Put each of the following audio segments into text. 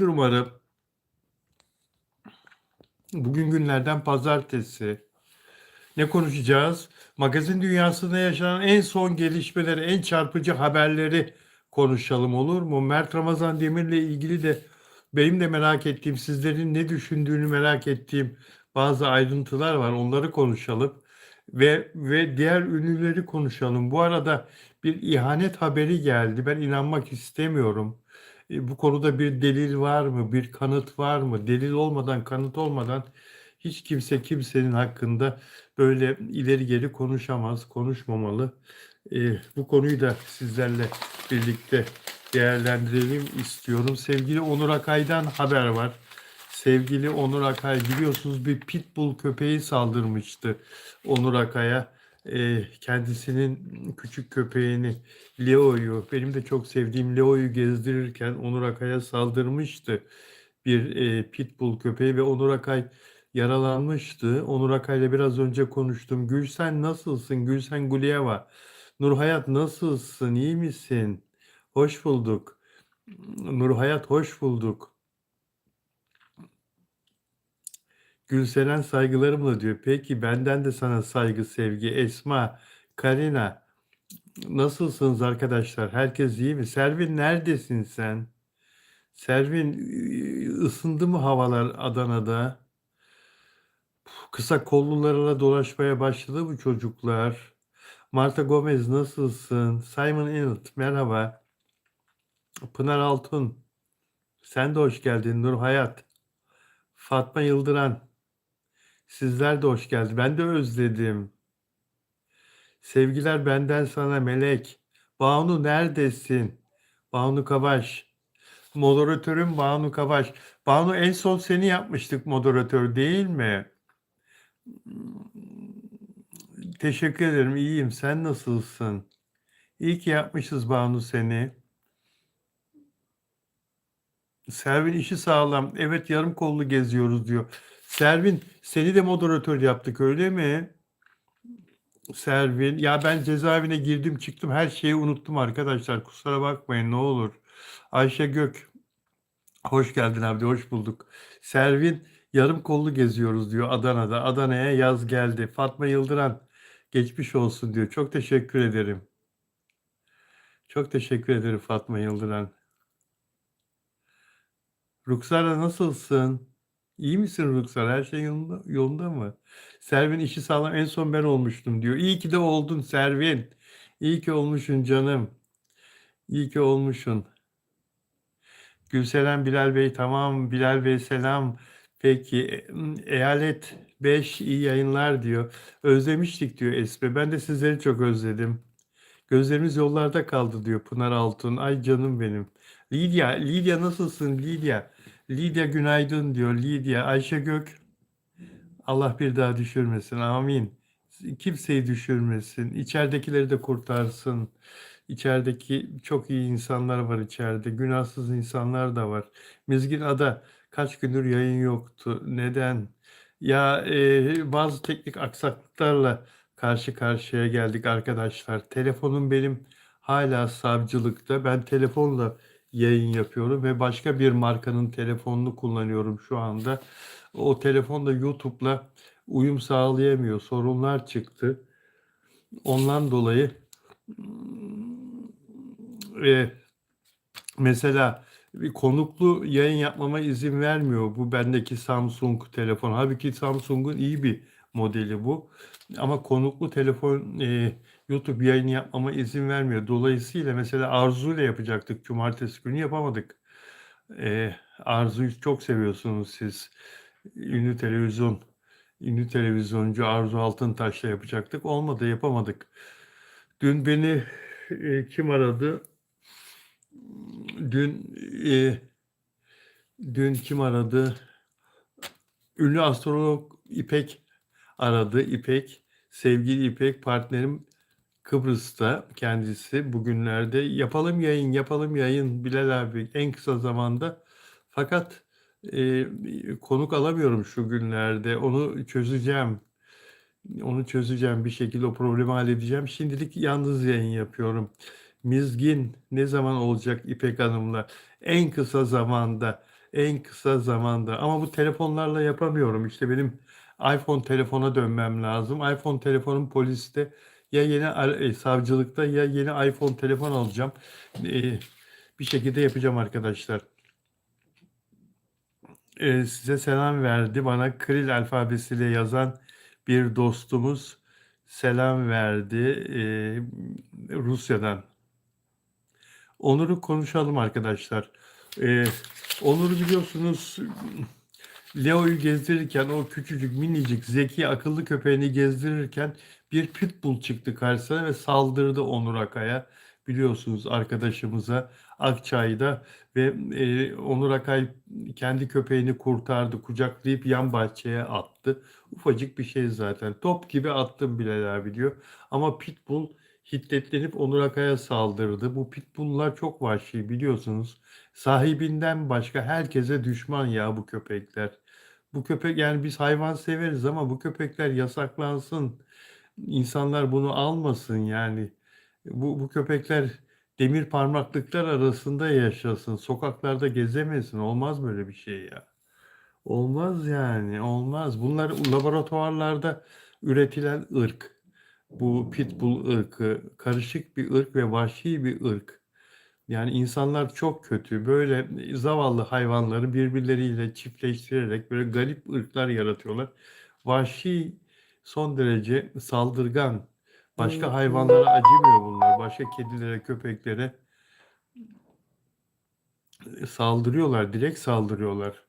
Umarım. Bugün günlerden pazartesi. Ne konuşacağız? Magazin dünyasında yaşanan en son gelişmeleri, en çarpıcı haberleri konuşalım, olur mu? Mert Ramazan Demir'le ilgili de benim de merak ettiğim, sizlerin ne düşündüğünü merak ettiğim bazı ayrıntılar var. Onları konuşalım ve diğer ünlüleri konuşalım. Bu arada bir ihanet haberi geldi. Ben inanmak istemiyorum. Bu konuda bir delil var mı? Bir kanıt var mı? Delil olmadan, kanıt olmadan hiç kimse kimsenin hakkında böyle ileri geri konuşamaz, konuşmamalı. Bu konuyu da sizlerle birlikte değerlendirelim istiyorum. Sevgili Onur Akay'dan haber var. Sevgili Onur Akay, biliyorsunuz bir pitbull köpeği saldırmıştı Onur Akay'a. Kendisinin küçük köpeğini Leo'yu, benim de çok sevdiğim Leo'yu gezdirirken Onur Akay'a saldırmıştı bir pitbull köpeği ve Onur Akay yaralanmıştı. Onur Akay'la biraz önce konuştum. Gülsen nasılsın? Gülsen Guliyeva. Nurhayat nasılsın? İyi misin? Hoş bulduk. Nurhayat hoş bulduk. Gülseren saygılarımla diyor. Peki benden de sana saygı, sevgi. Esma, Karina nasılsınız arkadaşlar? Herkes iyi mi? Servin neredesin sen? Servin ısındı mı havalar Adana'da? Kısa kollularla dolaşmaya başladı mı çocuklar? Marta Gomez nasılsın? Simon Inlet merhaba. Pınar Altun sen de hoş geldin. Nur Hayat, Fatma Yıldıran sizler de hoş geldin. Ben de özledim. Sevgiler benden sana Melek. Banu neredesin? Banu Kavaş. Moderatörüm Banu Kavaş. Banu en son seni yapmıştık moderatör değil mi? Teşekkür ederim. İyiyim. Sen nasılsın? İyi ki yapmışız Banu seni. Servin işi sağlam. Evet yarım kollu geziyoruz diyor. Servin seni de moderatör yaptık öyle mi? Servin ya ben cezaevine girdim çıktım her şeyi unuttum arkadaşlar. Kusura bakmayın ne olur. Ayşe Gök hoş geldin abi hoş bulduk. Servin yarım kollu geziyoruz diyor Adana'da. Adana'ya yaz geldi. Fatma Yıldıran geçmiş olsun diyor. Çok teşekkür ederim. Çok teşekkür ederim Fatma Yıldıran. Ruksara nasılsın? İyi misin Ruksara? Her şey yolunda mı? Servin işi sağlam en son ben olmuştum diyor. İyi ki de oldun Servin. İyi ki olmuşsun canım. İyi ki olmuşsun. Gülseren Bilal Bey tamam. Bilal Bey selam. Peki eyalet 5 iyi yayınlar diyor. Özlemiştik diyor Esme. Ben de sizleri çok özledim. Gözlerimiz yollarda kaldı diyor Pınar Altun. Ay canım benim. Lidya nasılsın Lidya? Lidya günaydın diyor Lidya. Ayşe Gök, Allah bir daha düşürmesin. Amin. Kimseyi düşürmesin. İçeridekileri de kurtarsın. İçerideki çok iyi insanlar var içeride. Günahsız insanlar da var. Mizgin Ada kaç gündür yayın yoktu. Neden? Ya bazı teknik aksaklıklarla karşı karşıya geldik arkadaşlar. Telefonum benim hala savcılıkta. Ben telefonla yayın yapıyorum ve başka bir markanın telefonunu kullanıyorum şu anda. O telefon da YouTube'la uyum sağlayamıyor. Sorunlar çıktı. Ondan dolayı e, mesela bir konuklu yayın yapmama izin vermiyor bu bendeki Samsung telefon. Halbuki Samsung'un iyi bir modeli bu. Ama konuklu telefon YouTube yayını yapmama izin vermiyor. Dolayısıyla mesela Arzu ile yapacaktık. Cumartesi günü yapamadık. Arzu'yu çok seviyorsunuz siz. Ünlü televizyon, ünlü televizyoncu Arzu Altıntaş'la yapacaktık. Olmadı, yapamadık. Dün beni kim aradı? Dün e, dün kim aradı? Ünlü astrolog İpek aradı. İpek, sevgili İpek partnerim Kıbrıs'ta kendisi bugünlerde. Yapalım yayın Bilal abi en kısa zamanda. Fakat konuk alamıyorum şu günlerde. Onu çözeceğim. Onu çözeceğim bir şekilde o problemi halledeceğim. Şimdilik yalnız yayın yapıyorum. Mizgin ne zaman olacak İpek Hanım'la? En kısa zamanda. En kısa zamanda. Ama bu telefonlarla yapamıyorum. İşte benim iPhone telefona dönmem lazım. iPhone telefonum poliste ya savcılıkta ya yeni iPhone telefon alacağım. E, Bir şekilde yapacağım arkadaşlar. Size selam verdi. Bana Kiril alfabesiyle yazan bir dostumuz selam verdi Rusya'dan. Onur'u konuşalım arkadaşlar. Ee, Onur'u biliyorsunuz, Leo'yu gezdirirken, o küçücük minicik zeki akıllı köpeğini gezdirirken bir pitbull çıktı karşısına ve saldırdı Onur Akay'a. Biliyorsunuz, arkadaşımıza Akçay'da. Ve Onur Akay kendi köpeğini kurtardı, kucaklayıp yan bahçeye attı. Ufacık bir şey zaten. Top gibi attım Bilal abi diyor. Ama pitbull hiddetlenip Onur Akay'a saldırdı. Bu pitbulllar çok vahşi, biliyorsunuz. Sahibinden başka herkese düşman ya bu köpekler. Bu köpek, yani biz hayvan severiz ama bu köpekler yasaklansın. İnsanlar bunu almasın yani. Bu köpekler demir parmaklıklar arasında yaşasın. Sokaklarda gezemesin. Olmaz böyle bir şey ya. Olmaz yani, olmaz. Bunlar laboratuvarlarda üretilen ırk. Bu pitbull ırkı karışık bir ırk ve vahşi bir ırk. Yani insanlar çok kötü. Böyle zavallı hayvanları birbirleriyle çiftleştirerek böyle garip ırklar yaratıyorlar. Vahşi, son derece saldırgan. Başka hayvanlara acımıyor bunlar. Başka kedilere, köpeklere saldırıyorlar, direkt saldırıyorlar.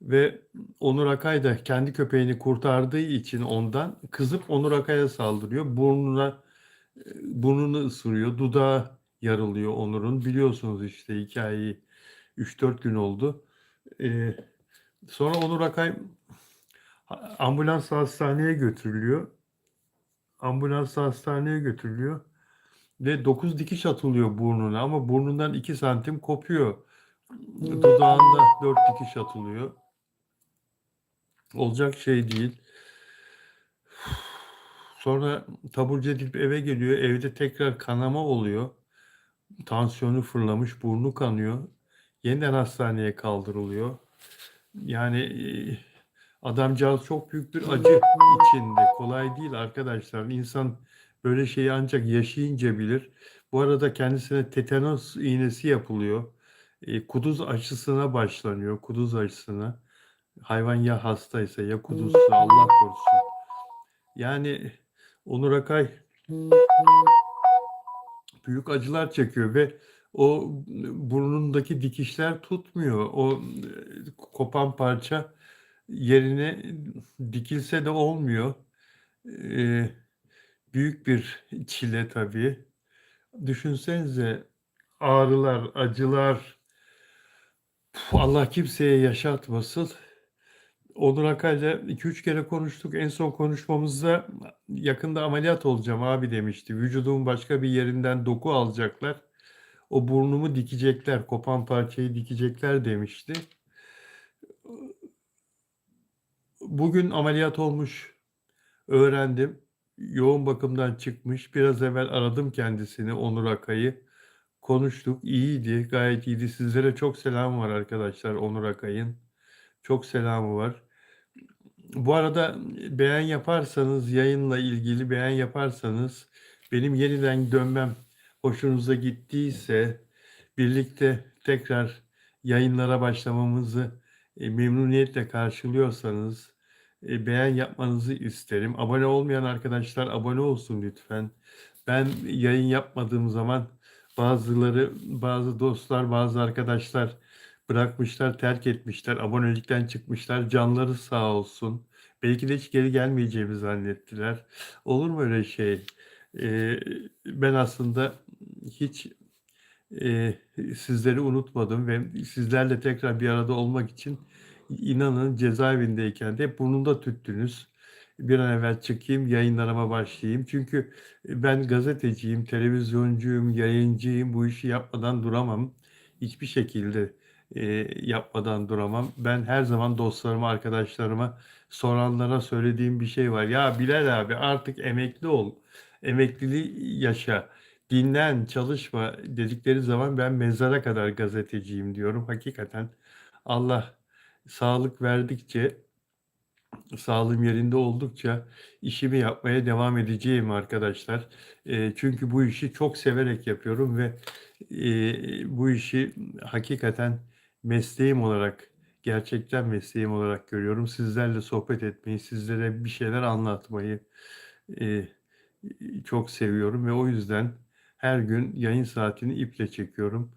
Ve Onur Akay da kendi köpeğini kurtardığı için ondan kızıp Onur Akay'a saldırıyor. Burnunu ısırıyor. Dudağı yarılıyor Onur'un. Biliyorsunuz işte hikayeyi. 3-4 gün oldu. Ee, Sonra Onur Akay ambulansla hastaneye götürülüyor. Ambulansla hastaneye götürülüyor. Ve 9 dikiş atılıyor burnuna ama burnundan 2 santim kopuyor. Dudağında 4 dikiş atılıyor. Olacak şey değil. Sonra taburcu edilip eve geliyor. Evde tekrar kanama oluyor. Tansiyonu fırlamış, burnu kanıyor. Yeniden hastaneye kaldırılıyor. Yani adamcağız çok büyük bir acı içinde. Kolay değil arkadaşlar. İnsan böyle şeyi ancak yaşayınca bilir. Bu arada kendisine tetanos iğnesi yapılıyor. Kuduz aşısına başlanıyor. Kuduz aşısına. Hayvan ya hastaysa ya kuduzsa, Allah korusun. Yani Onur Akay büyük acılar çekiyor ve o burnundaki dikişler tutmuyor. O kopan parça yerine dikilse de olmuyor. Ee, Büyük bir çile tabii. Düşünsenize, ağrılar, acılar. Allah kimseye yaşatmasın. Onur Akay'la 2-3 kere konuştuk. En son konuşmamızda yakında ameliyat olacağım abi demişti. Vücudumun başka bir yerinden doku alacaklar. O burnumu dikecekler, kopan parçayı dikecekler demişti. Bugün ameliyat olmuş, öğrendim. Yoğun bakımdan çıkmış. Biraz evvel aradım kendisini, Onur Akay'ı. Konuştuk. İyiydi, gayet iyiydi. Sizlere çok selam var arkadaşlar, Onur Akay'ın. Çok selamı var. Bu arada beğen yaparsanız, yayınla ilgili beğen yaparsanız, benim yeniden dönmem hoşunuza gittiyse, birlikte tekrar yayınlara başlamamızı memnuniyetle karşılıyorsanız beğen yapmanızı isterim. Abone olmayan arkadaşlar abone olsun lütfen. Ben yayın yapmadığım zaman bazı dostlar, bazı arkadaşlar bırakmışlar, terk etmişler, abonelikten çıkmışlar. Canları sağ olsun. Belki de hiç geri gelmeyeceğimi zannettiler. Olur mu öyle şey? Ee, Ben aslında hiç e, sizleri unutmadım ve sizlerle tekrar bir arada olmak için, inanın, cezaevindeyken de hep burnumda tüttünüz. Bir an evvel çıkayım, yayınlarıma başlayayım. Çünkü ben gazeteciyim, televizyoncuyum, yayıncıyım. Bu işi yapmadan duramam. Hiçbir şekilde yapmadan duramam. Ben her zaman dostlarıma, arkadaşlarıma, soranlara söylediğim bir şey var. Ya Bilal abi, artık emekli ol. Emekliliği yaşa. Dinlen, çalışma dedikleri zaman ben mezara kadar gazeteciyim diyorum. Hakikaten Allah sağlık verdikçe, sağlığım yerinde oldukça işimi yapmaya devam edeceğim arkadaşlar. Çünkü bu işi çok severek yapıyorum ve, bu işi hakikaten mesleğim olarak, gerçekten mesleğim olarak görüyorum. Sizlerle sohbet etmeyi, sizlere bir şeyler anlatmayı, eee, çok seviyorum ve o yüzden her gün yayın saatini iple çekiyorum.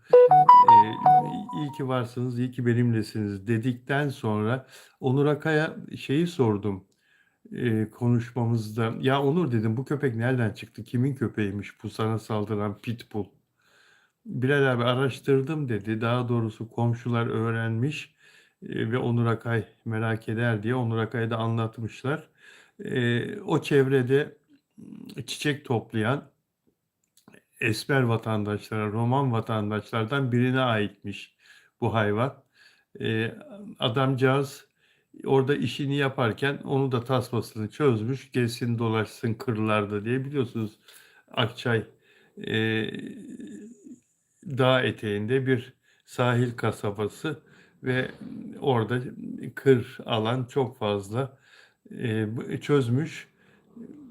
İyi ki varsınız, iyi ki benimlesiniz dedikten sonra Onur Akay'a şeyi sordum, konuşmamızda. "Ya Onur" dedim, "bu köpek nereden çıktı? Kimin köpeğiymiş bu sana saldıran pitbull?" "Bilal abi araştırdım" dedi. Daha doğrusu komşular öğrenmiş, ve Onur Akay merak eder diye Onur Akay'a da anlatmışlar. O çevrede, çiçek toplayan esmer vatandaşlara, Roman vatandaşlardan birine aitmiş bu hayvan. Eee, Adamcağız orada işini yaparken onu da tasmasını çözmüş, gezsin dolaşsın kırlarda diye. Biliyorsunuz Akçay, eee, dağ eteğinde bir sahil kasabası ve orada kır alan çok fazla. Çözmüş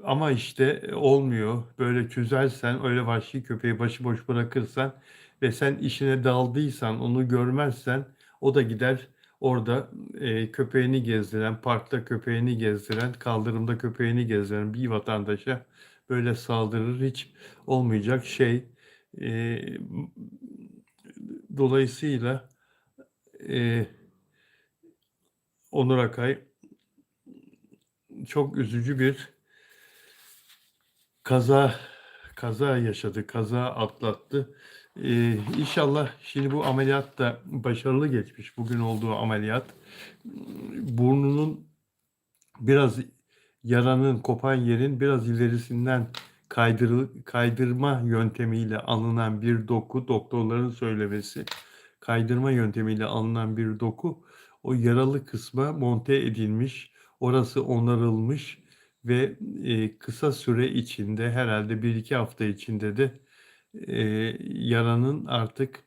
ama işte olmuyor. Böyle çözersen, öyle vahşi köpeği başıboş bırakırsan ve sen işine daldıysan, onu görmezsen o da gider orada, köpeğini gezdiren, parkta köpeğini gezdiren, kaldırımda köpeğini gezdiren bir vatandaşa böyle saldırır. Hiç olmayacak şey. Eee, Dolayısıyla, eee, Onur Akay çok üzücü bir Kaza kaza yaşadı, kaza atlattı. İnşallah şimdi bu ameliyat da başarılı geçmiş, bugün olduğu ameliyat. Burnunun biraz yaranın, kopan yerin biraz ilerisinden kaydırma yöntemiyle alınan bir doku, doktorların söylemesi, kaydırma yöntemiyle alınan bir doku, o yaralı kısma monte edilmiş, orası onarılmış ve, kısa süre içinde herhalde bir iki hafta içinde de, yaranın artık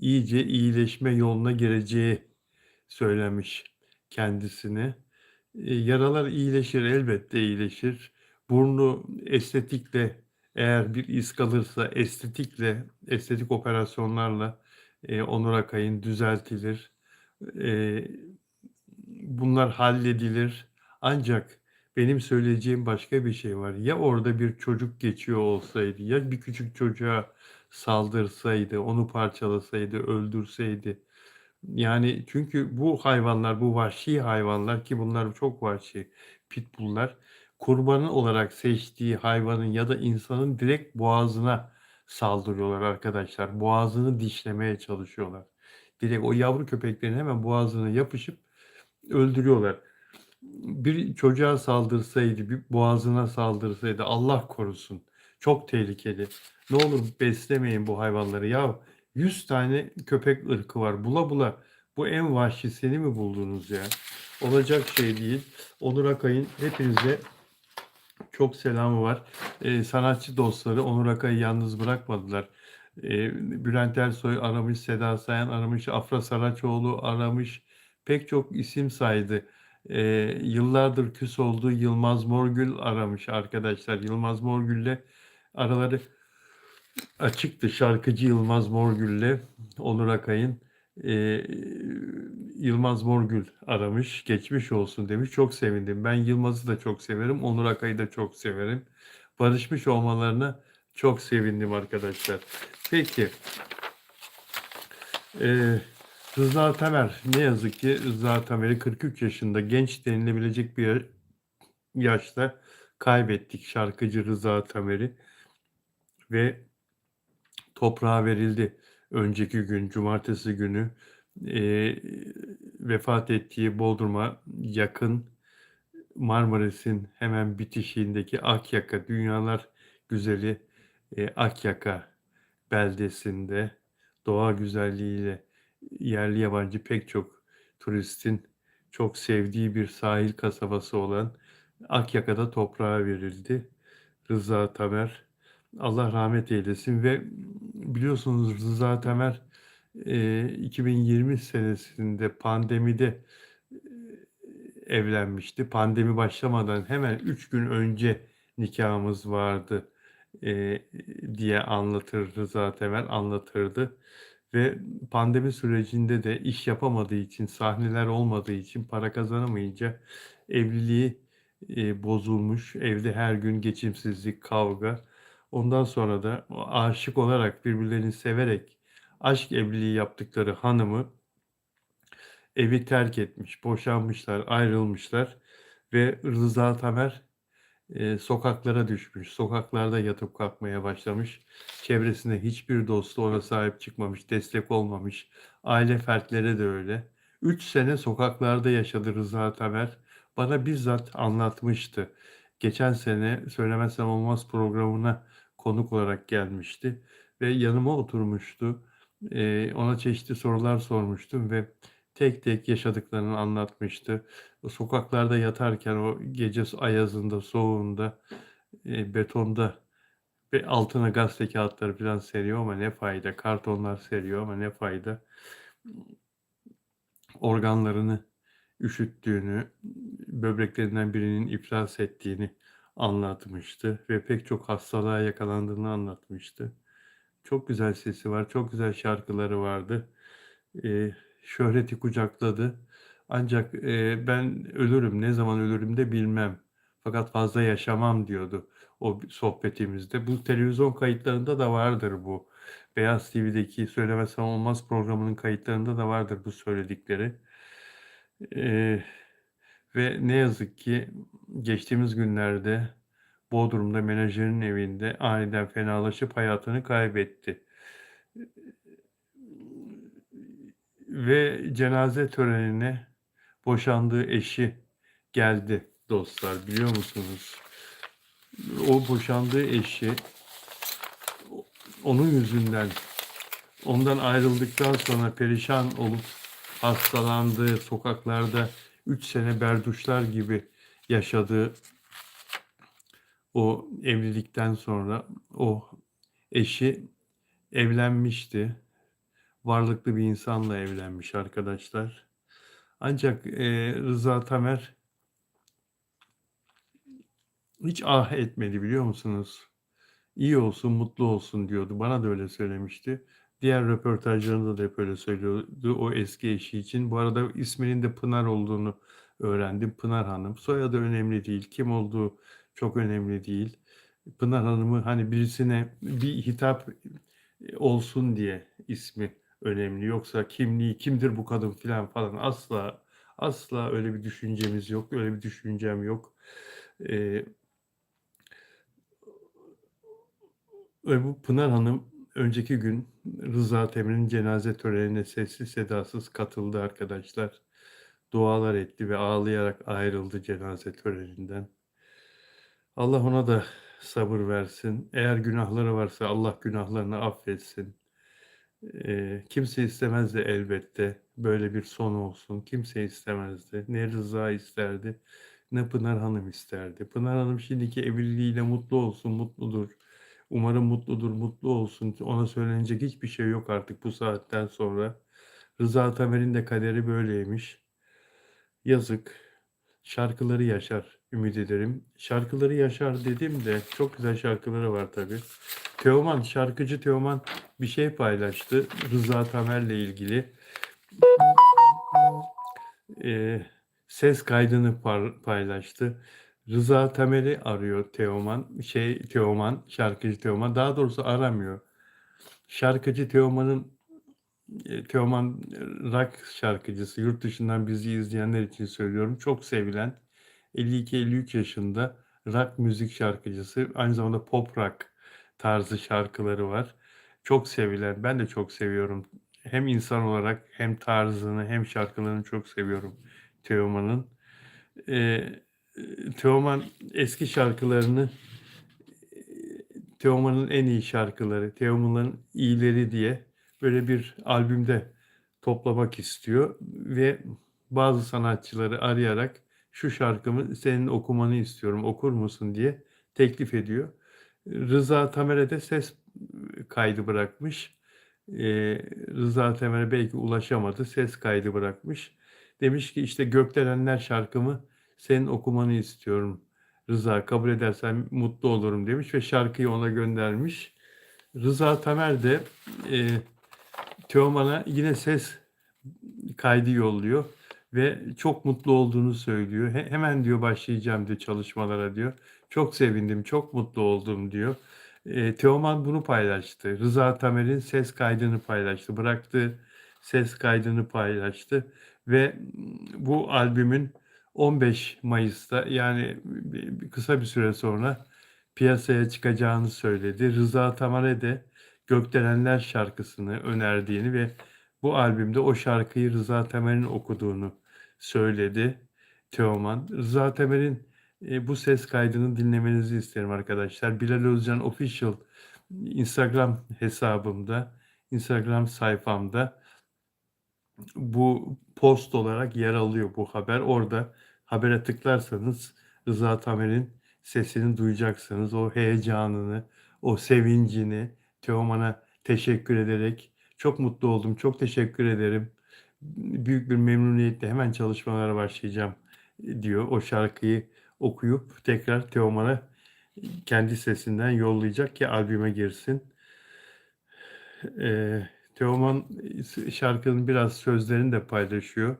iyice iyileşme yoluna gireceği söylemiş kendisine. Yaralar iyileşir, elbette iyileşir. Burnu estetikle eğer bir iz kalırsa estetikle, estetik operasyonlarla, Onur Akay'ın düzeltilir. Eee, Bunlar halledilir. Ancak benim söyleyeceğim başka bir şey var. Ya orada bir çocuk geçiyor olsaydı, ya bir küçük çocuğa saldırsaydı, onu parçalasaydı, öldürseydi, yani çünkü bu hayvanlar, bu vahşi hayvanlar ki bunlar çok vahşi pitbull'lar, kurbanı olarak seçtiği hayvanın ya da insanın direkt boğazına saldırıyorlar arkadaşlar. Boğazını dişlemeye çalışıyorlar. Direkt o yavru köpeklerin hemen boğazına yapışıp öldürüyorlar. Bir çocuğa saldırsaydı, bir boğazına saldırsaydı Allah korusun. Çok tehlikeli. Ne olur beslemeyin bu hayvanları. Ya 100 tane köpek ırkı var. Bula bula bu en vahşisini mi buldunuz ya? Olacak şey değil. Onur Akay'ın hepinize çok selamı var. Sanatçı dostları Onur Akay'ı yalnız bırakmadılar. Bülent Ersoy aramış, Seda Sayan aramış, Afra Saraçoğlu aramış. Pek çok isim saydı. Yıllardır küs olduğu Yılmaz Morgül aramış arkadaşlar. Yılmaz Morgül'le araları açıktı. Şarkıcı Yılmaz Morgül'le Onur Akay'ın, eee, Yılmaz Morgül aramış. Geçmiş olsun demiş. Çok sevindim. Ben Yılmaz'ı da çok severim. Onur Akay'ı da çok severim. Barışmış olmalarına çok sevindim arkadaşlar. Peki, eee, Rıza Temer. Ne yazık ki Rıza Temer'i 43 yaşında genç denilebilecek bir yaşta kaybettik şarkıcı Rıza Temer'i ve toprağa verildi önceki gün, cumartesi günü. Eee, Vefat ettiği Bodrum'a yakın Marmaris'in hemen bitişiğindeki Akyaka, dünyalar güzeli, Akyaka beldesinde doğa güzelliğiyle yerli yabancı pek çok turistin çok sevdiği bir sahil kasabası olan Akyaka'da toprağa verildi. Rıza Tamer. Allah rahmet eylesin ve biliyorsunuz Rıza Temer 2020 senesinde pandemide evlenmişti. Pandemi başlamadan hemen 3 gün önce nikahımız vardı eee, diye anlatır Rıza Tevel anlatırdı. Ve pandemi sürecinde de iş yapamadığı için, sahneler olmadığı için, para kazanamayınca evliliği bozulmuş. Evde her gün geçimsizlik, kavga. Ondan sonra da aşık olarak, birbirlerini severek aşk evliliği yaptıkları hanımı evi terk etmiş, boşanmışlar, ayrılmışlar ve Rıza Tamer sokaklara düşmüş. Sokaklarda yatıp kalkmaya başlamış. Çevresinde hiçbir dostu ona sahip çıkmamış, destek olmamış. Aile fertleri de öyle. 3 sene sokaklarda yaşadı Rıza Tamer. Bana bizzat anlatmıştı. Geçen sene Söylemezsem Olmaz programına konuk olarak gelmişti ve yanıma oturmuştu. Ona çeşitli sorular sormuştum ve tek tek yaşadıklarını anlatmıştı. O sokaklarda yatarken o gece ayazında, soğuğunda, betonda ve altına gazete kağıtları falan seriyor ama ne fayda. Kartonlar seriyor ama ne fayda. Organlarını üşüttüğünü, böbreklerinden birinin iflas ettiğini anlatmıştı ve pek çok hastalığa yakalandığını anlatmıştı. Çok güzel sesi var, çok güzel şarkıları vardı. Şöhreti kucakladı. Ancak, "Ben ölürüm, ne zaman ölürüm de bilmem. Fakat fazla yaşamam." diyordu o sohbetimizde. Bu televizyon kayıtlarında da vardır bu. Beyaz TV'deki Söylemezsem Olmaz programının kayıtlarında da vardır bu söyledikleri. Eee, ve ne yazık ki geçtiğimiz günlerde Bodrum'da menajerinin evinde aniden fenalaşıp hayatını kaybetti. Ve cenaze törenine boşandığı eşi geldi dostlar, biliyor musunuz? O boşandığı eşi onun yüzünden, ondan ayrıldıktan sonra perişan olup hastalandığı, sokaklarda 3 sene berduşlar gibi yaşadığı o evlilikten sonra o eşi evlenmişti. Varlıklı bir insanla evlenmiş arkadaşlar. Ancak Rıza Tamer hiç ah etmedi, biliyor musunuz? İyi olsun, mutlu olsun diyordu. Bana da öyle söylemişti. Diğer röportajlarında da hep öyle söylüyordu o eski eşi için. Bu arada isminin de Pınar olduğunu öğrendim. Pınar Hanım. Soyadı önemli değil. Kim olduğu çok önemli değil. Pınar Hanım'ı hani birisine bir hitap olsun diye ismi önemli. Yoksa kimliği, kimdir bu kadın filan falan asla asla öyle bir düşüncemiz yok. Öyle bir düşüncem yok. Eee Ve bu Pınar Hanım önceki gün Rıza Temel'in cenaze törenine sessiz sedasız katıldı arkadaşlar. Dualar etti ve ağlayarak ayrıldı cenaze töreninden. Allah ona da sabır versin. Eğer günahları varsa Allah günahlarını affetsin. Kimse istemezdi elbette böyle bir son olsun. Kimse istemezdi. Ne Rıza isterdi, ne Pınar Hanım isterdi. Pınar Hanım şimdiki evliliğiyle mutlu olsun, mutludur. Umarım mutludur, mutlu olsun. Ona söylenecek hiçbir şey yok artık bu saatten sonra. Rıza Tamer'in de kaderi böyleymiş. Yazık. Şarkıları yaşar, ümit ederim. Şarkıları yaşar dedim de çok güzel şarkıları var tabii. Teoman, şarkıcı Teoman bir şey paylaştı Rıza Tamer'le ilgili. Eee, ses kaydını paylaştı. Rıza Tamer'i arıyor Teoman, şarkıcı Teoman. Daha doğrusu aramıyor. Şarkıcı Teoman rock şarkıcısı. Yurt dışından bizi izleyenler için söylüyorum. Çok sevilen 52-53 yaşında rock müzik şarkıcısı. Aynı zamanda pop rock tarzı şarkıları var. Çok sevilen. Ben de çok seviyorum. Hem insan olarak hem tarzını hem şarkılarını çok seviyorum Teoman'ın. Eee, Teoman eski şarkılarını Teoman'ın en iyi şarkıları, Teoman'ın iyileri diye böyle bir albümde toplamak istiyor ve bazı sanatçıları arayarak şu şarkımı senin okumanı istiyorum, okur musun diye teklif ediyor. Rıza Tamer'e de ses kaydı bırakmış Rıza Temel'e belki ulaşamadı, ses kaydı bırakmış. Demiş ki, işte, "Gökdelenler" şarkımı senin okumanı istiyorum Rıza, kabul edersen mutlu olurum demiş ve şarkıyı ona göndermiş. Rıza Temer de, eee, Teoman'a yine ses kaydı yolluyor ve çok mutlu olduğunu söylüyor. "Hemen" diyor, "başlayacağım." diyor, "çalışmalara." diyor. "Çok sevindim, çok mutlu oldum." diyor. Teoman bunu paylaştı. Rıza Tamer'in ses kaydını paylaştı. Bıraktığı ses kaydını paylaştı ve bu albümün 15 Mayıs'ta, yani kısa bir süre sonra piyasaya çıkacağını söyledi. Rıza Tamer'e de Gökdelenler şarkısını önerdiğini ve bu albümde o şarkıyı Rıza Temel'in okuduğunu söyledi Teoman. Rıza Temel'in bu ses kaydını dinlemenizi isterim arkadaşlar. Bilal Özcan Official Instagram hesabımda, Instagram sayfamda bu post olarak yer alıyor bu haber. Orada habere tıklarsanız Rıza Tamer'in sesini duyacaksınız. O heyecanını, o sevincini Teoman'a teşekkür ederek çok mutlu oldum, çok teşekkür ederim. Büyük bir memnuniyetle hemen çalışmalara başlayacağım diyor. O şarkıyı okuyup tekrar Teoman'a kendi sesinden yollayacak ki albüme girsin. Teoman şarkının biraz sözlerini de paylaşıyor.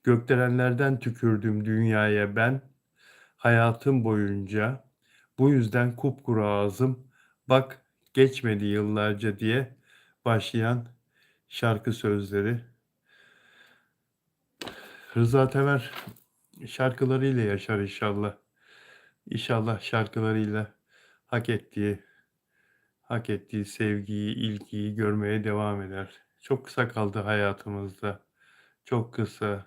"Gökdelenlerden tükürdüm dünyaya ben hayatım boyunca. Bu yüzden kupkuru ağzım. Bak geçmedi yıllarca." diye başlayan şarkı sözleri. Rıza Temer şarkılarıyla yaşar inşallah. İnşallah şarkılarıyla hak ettiği hak ettiği sevgiyi, ilgiyi görmeye devam eder. Çok kısa kaldı hayatımızda. Çok kısa.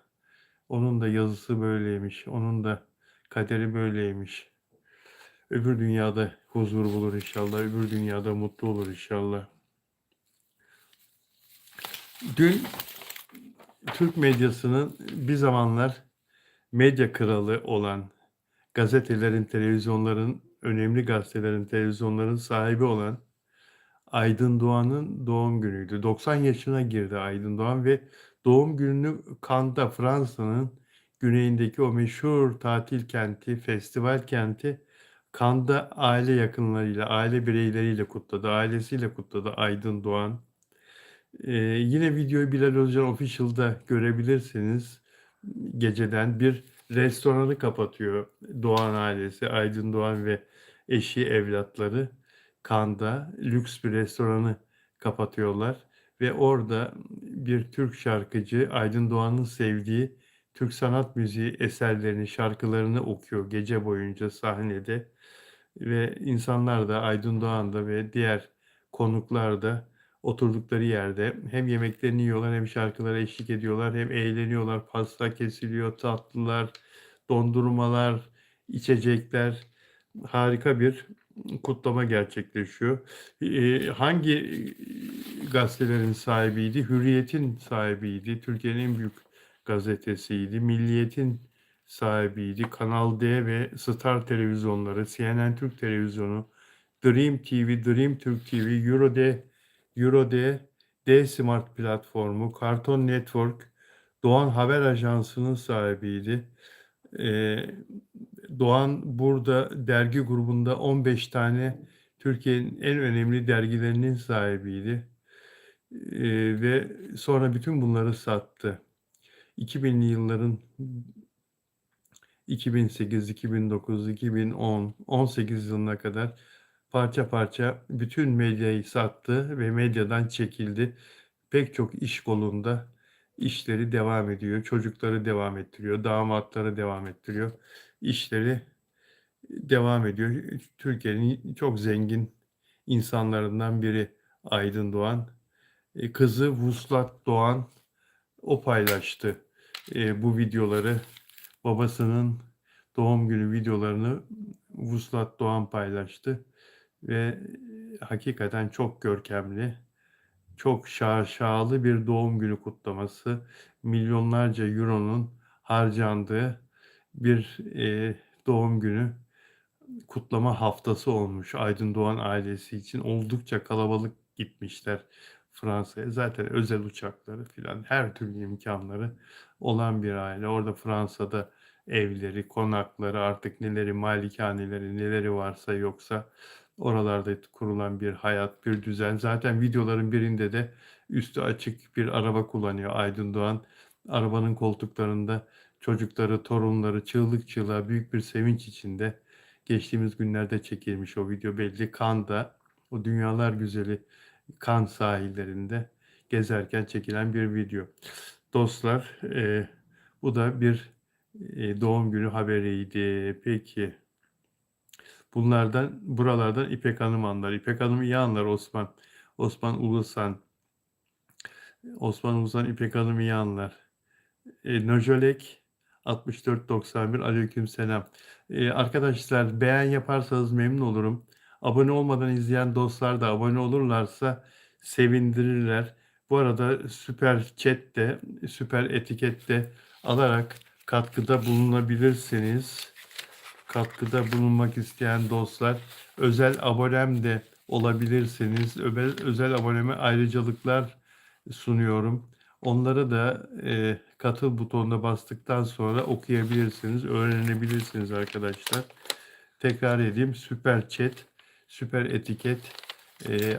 Onun da yazısı böyleymiş. Onun da kaderi böyleymiş. Öbür dünyada huzur bulur inşallah. Öbür dünyada mutlu olur inşallah. Dün Türk medyasının bir zamanlar medya kralı olan, gazetelerin, televizyonların, önemli gazetelerin, televizyonların sahibi olan Aydın Doğan'ın doğum günüydü. 90 yaşına girdi Aydın Doğan ve doğum gününü Cannes'da, Fransa'nın güneyindeki o meşhur tatil kenti, festival kenti Cannes'da aile yakınlarıyla, aile bireyleriyle kutladı, ailesiyle kutladı Aydın Doğan. Yine videoyu Bilal Özcan Official'da görebilirsiniz. Geceden bir restoranı kapatıyor Doğan ailesi, Aydın Doğan ve eşi, evlatları. Cannes'da lüks bir restoranı kapatıyorlar ve orada bir Türk şarkıcı Aydın Doğan'ın sevdiği Türk sanat müziği eserlerini, şarkılarını okuyor gece boyunca sahnede ve insanlar da Aydın Doğan da ve diğer konuklar da oturdukları yerde hem yemeklerini yiyorlar hem şarkılara eşlik ediyorlar hem eğleniyorlar. Pasta kesiliyor, tatlılar, dondurmalar, içecekler. Harika bir kutlama gerçekleşiyor. Hangi gazetelerin sahibiydi? Hürriyet'in sahibiydi. Türkiye'nin en büyük gazetesiydi. Milliyet'in sahibiydi. Kanal D ve Star televizyonları, CNN Türk Televizyonu, Dream TV, Dream Türk TV, Euro D, D-Smart platformu, Karton Network, Doğan Haber Ajansı'nın sahibiydi. Eee, Doğan burada dergi grubunda 15 tane Türkiye'nin en önemli dergilerinin sahibiydi. Ve sonra bütün bunları sattı. 2000'li yılların 2008, 2009, 2010, 18 yılına kadar parça parça bütün medyayı sattı ve medyadan çekildi. Pek çok iş kolunda işleri devam ediyor. Çocukları devam ettiriyor, damatları devam ettiriyor. İşleri devam ediyor. Türkiye'nin çok zengin insanlarından biri Aydın Doğan. Kızı Vuslat Doğan o paylaştı bu videoları. Babasının doğum günü videolarını Vuslat Doğan paylaştı ve hakikaten çok görkemli, çok şaşalı bir doğum günü kutlaması. Milyonlarca euronun harcandığı bir doğum günü kutlama haftası olmuş Aydın Doğan ailesi için. Oldukça kalabalık gitmişler. Fransa'ya. Zaten özel uçakları filan her türlü imkanları olan bir aile. Orada Fransa'da evleri, konakları, artık neleri, malikaneleri, neleri varsa yoksa oralarda kurulan bir hayat, bir düzen. Zaten videoların birinde de üstü açık bir araba kullanıyor Aydın Doğan. Arabanın koltuklarında çocukları, torunları çığlık çığlığa büyük bir sevinç içinde. Geçtiğimiz günlerde çekilmiş o video belli. Cannes'da, o dünyalar güzeli Cannes sahillerinde gezerken çekilen bir video. Dostlar, bu da bir doğum günü haberiydi. Peki, buralardan İpek Hanım anlar. İpek Hanım iyi anlar Osman. Osman Ulusan. Osman Ulusan İpek Hanım iyi anlar. Nojolek 6491 aleykümselam. Arkadaşlar beğen yaparsanız memnun olurum. Abone olmadan izleyen dostlar da abone olurlarsa sevindirirler. Bu arada süper chat de süper etiket de alarak katkıda bulunabilirsiniz. Katkıda bulunmak isteyen dostlar özel abonem de olabilirsiniz. Özel aboneme ayrıcalıklar sunuyorum. Onları da katıl butonuna bastıktan sonra okuyabilirsiniz, öğrenebilirsiniz arkadaşlar. Tekrar edeyim, süper chat, süper etiket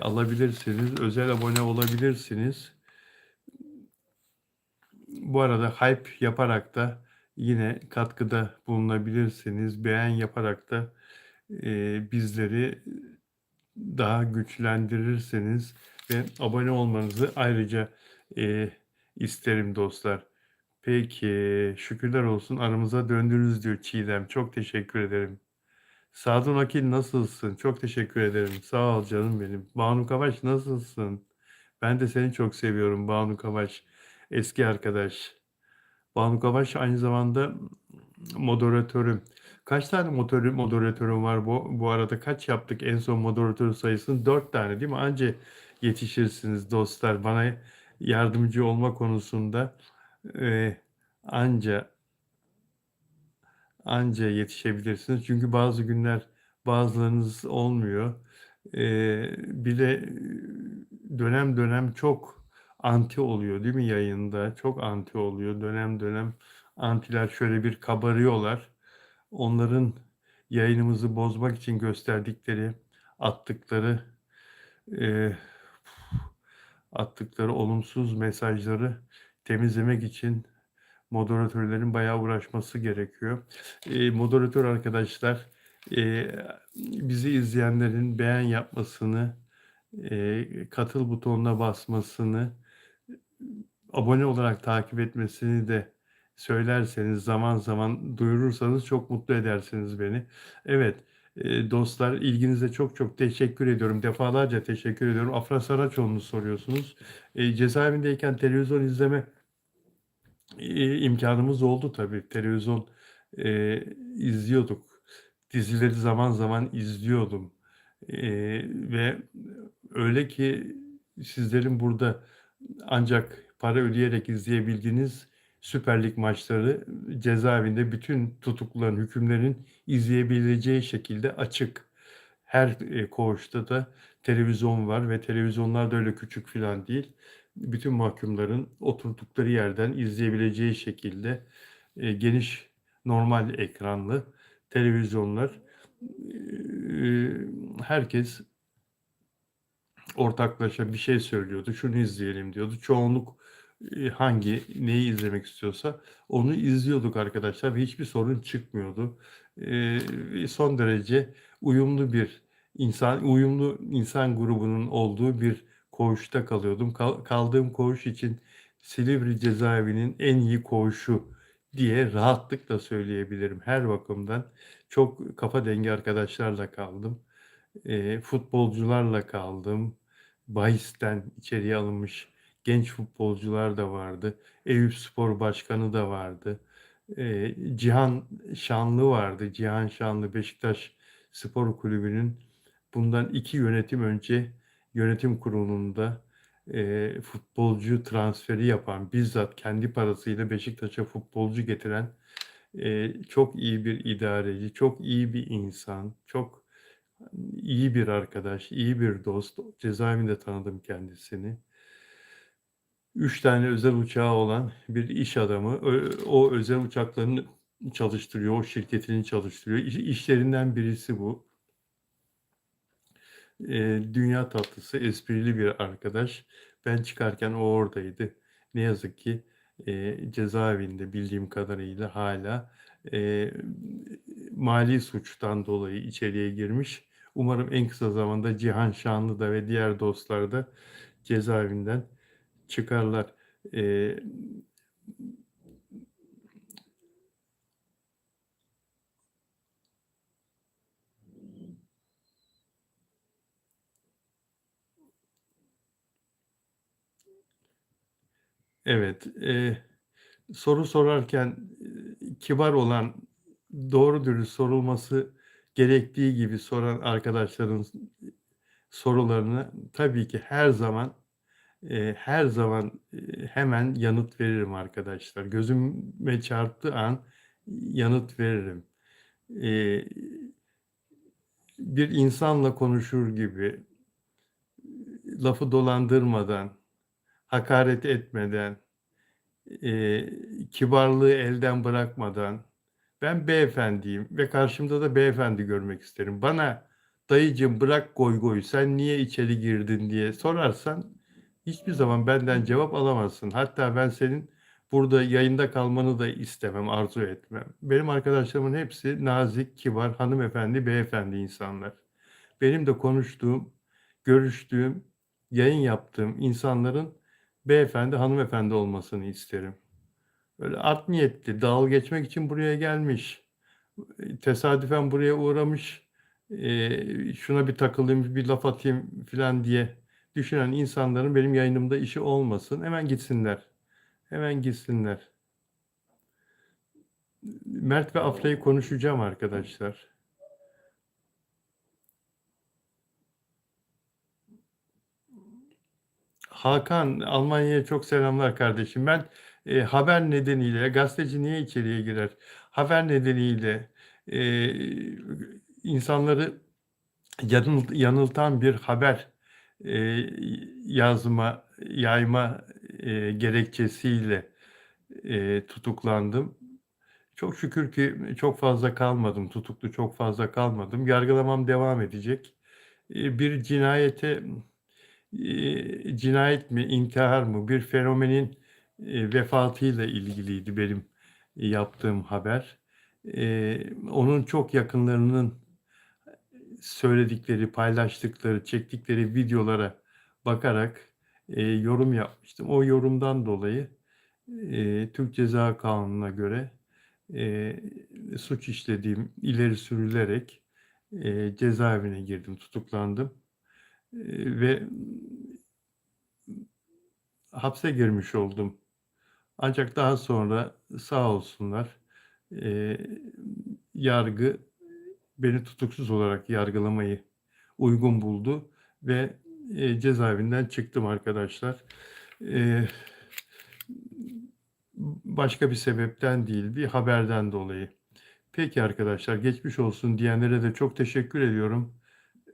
alabilirsiniz, özel abone olabilirsiniz. Bu arada hype yaparak da yine katkıda bulunabilirsiniz. Beğen yaparak da bizleri daha güçlendirirseniz ve abone olmanızı ayrıca e, isterim dostlar. Peki, şükürler olsun aramıza döndünüz diyor Çiğdem. Çok teşekkür ederim. Sadun Akil nasılsın? Çok teşekkür ederim. Sağ ol canım benim. Banu Kavaş nasılsın? Ben de seni çok seviyorum Banu Kavaş. Eski arkadaş. Banu Kavaş aynı zamanda moderatörüm. Kaç tane moderatörüm var bu arada? Kaç yaptık en son moderatör sayısını? 4 tane değil mi? Anca yetişirsiniz dostlar. Bana yardımcı olma konusunda e, anca anca yetişebilirsiniz. Çünkü bazı günler bazılarınız olmuyor. Bir de dönem dönem çok anti oluyor değil mi yayında? Çok anti oluyor. Dönem dönem antiler şöyle bir kabarıyorlar. Onların yayınımızı bozmak için gösterdikleri, attıkları e, attıkları olumsuz mesajları temizlemek için moderatörlerin bayağı uğraşması gerekiyor. Moderatör arkadaşlar, e, bizi izleyenlerin beğen yapmasını, katıl butonuna basmasını, abone olarak takip etmesini de söylerseniz, zaman zaman duyurursanız çok mutlu edersiniz beni. Evet, dostlar ilginize çok çok teşekkür ediyorum. Defalarca teşekkür ediyorum. Afra Saraçoğlu'nu soruyorsunuz. Cezaevindeyken televizyon izleme imkânımız oldu tabii. Televizyon izliyorduk. Dizileri zaman zaman izliyordum. Ve öyle ki sizlerin burada ancak para ödeyerek izleyebildiğiniz Süper Lig maçları cezaevinde bütün tutukluların, hükümlerin izleyebileceği şekilde açık. Her koğuşta da televizyon var ve televizyonlar da öyle küçük filan değil. Bütün mahkumların oturdukları yerden izleyebileceği şekilde geniş normal ekranlı televizyonlar. Herkes ortaklaşa bir şey söylüyordu. Şunu izleyelim diyordu. Çoğunluk neyi izlemek istiyorsa onu izliyorduk arkadaşlar ve hiçbir sorun çıkmıyordu. Son derece uyumlu insan grubunun olduğu bir koğuşta kalıyordum. Kaldığım koğuş için Silivri cezaevinin en iyi koğuşu diye rahatlıkla söyleyebilirim. Her bakımdan çok kafa dengi arkadaşlarla kaldım. Futbolcularla kaldım. Bahis'ten içeriye alınmış genç futbolcular da vardı. Eyüpspor Başkanı da vardı. Cihan Şanlı vardı. Cihan Şanlı Beşiktaş Spor Kulübü'nün bundan 2 yönetim önce yönetim kurulunda futbolcu transferi yapan, bizzat kendi parasıyla Beşiktaş'a futbolcu getiren çok iyi bir idareci, çok iyi bir insan, çok iyi bir arkadaş, iyi bir dost. Cezaevinde tanıdım kendisini. 3 tane özel uçağı olan bir iş adamı. O özel uçaklarını çalıştırıyor, o şirketini çalıştırıyor. İşlerinden birisi bu. Dünya tatlısı, esprili bir arkadaş. Ben çıkarken o oradaydı. Ne yazık ki cezaevinde bildiğim kadarıyla hala eee, mali suçtan dolayı içeriye girmiş. Umarım en kısa zamanda Cihan Şanlı da ve diğer dostlar da cezaevinden çıkarlar. Eee, evet, soru sorarken kibar olan, doğru dürüst sorulması gerektiği gibi soran arkadaşların sorularını tabii ki her zaman hemen yanıt veririm arkadaşlar. Gözüme çarptığı an yanıt veririm. Eee, Bir insanla konuşur gibi, lafı dolandırmadan, hakaret etmeden, eee, kibarlığı elden bırakmadan, ben beyefendiyim ve karşımda da beyefendi görmek isterim. Bana dayıcım bırak goygoyu, sen niye içeri girdin diye sorarsan hiçbir zaman benden cevap alamazsın. Hatta ben senin burada yayında kalmanı da istemem, arzu etmem. Benim arkadaşlarımın hepsi nazik, kibar, hanımefendi, beyefendi insanlar. Benim de konuştuğum, görüştüğüm, yayın yaptığım insanların beyefendi, hanımefendi olmasını isterim. Öyle art niyetli, dalga geçmek için buraya gelmiş, tesadüfen buraya uğramış, şuna bir takılayım, bir laf atayım filan diye düşünen insanların benim yayınımda işi olmasın. Hemen gitsinler. Hemen gitsinler. Mert ve Afra'yı konuşacağım arkadaşlar. Hakan, Almanya'ya çok selamlar kardeşim. Ben haber nedeniyle, gazeteci niye içeriye girer? Haber nedeniyle e, insanları yanıltan bir haber yayma gerekçesiyle tutuklandım. Çok şükür ki çok fazla kalmadım, tutuklu çok fazla kalmadım. Yargılamam devam edecek. Bir cinayet mi, intihar mı, bir fenomenin vefatıyla ilgiliydi benim yaptığım haber. Onun çok yakınlarının söyledikleri, paylaştıkları, çektikleri videolara bakarak yorum yapmıştım. O yorumdan dolayı Türk Ceza Kanunu'na göre eee, suç işlediğim ileri sürülerek cezaevine girdim, tutuklandım ve hapse girmiş oldum. Ancak daha sonra sağ olsunlar eee, yargı beni tutuksuz olarak yargılamayı uygun buldu ve cezaevinden çıktım arkadaşlar. Eee, Başka bir sebepten değil, bir haberden dolayı. Peki arkadaşlar, geçmiş olsun diyenlere de çok teşekkür ediyorum.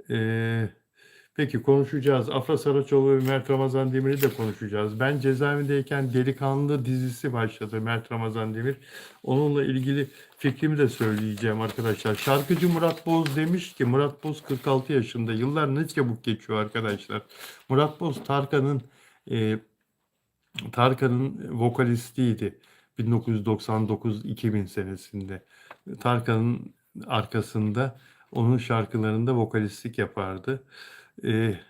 Eee, peki konuşacağız. Afra Saraçoğlu ve Mert Ramazan Demir'i de konuşacağız. Ben cezaevindeyken Delikanlı dizisi başladı, Mert Ramazan Demir. Onunla ilgili fikrimi de söyleyeceğim arkadaşlar. Şarkıcı Murat Boz demiş ki, Murat Boz 46 yaşında. Yıllar ne çabuk geçiyor arkadaşlar. Murat Boz eee, Tarkan'ın vokalistiydi 1999-2000 senesinde. Tarkan'ın arkasında onun şarkılarında vokalistlik yapardı. Eee,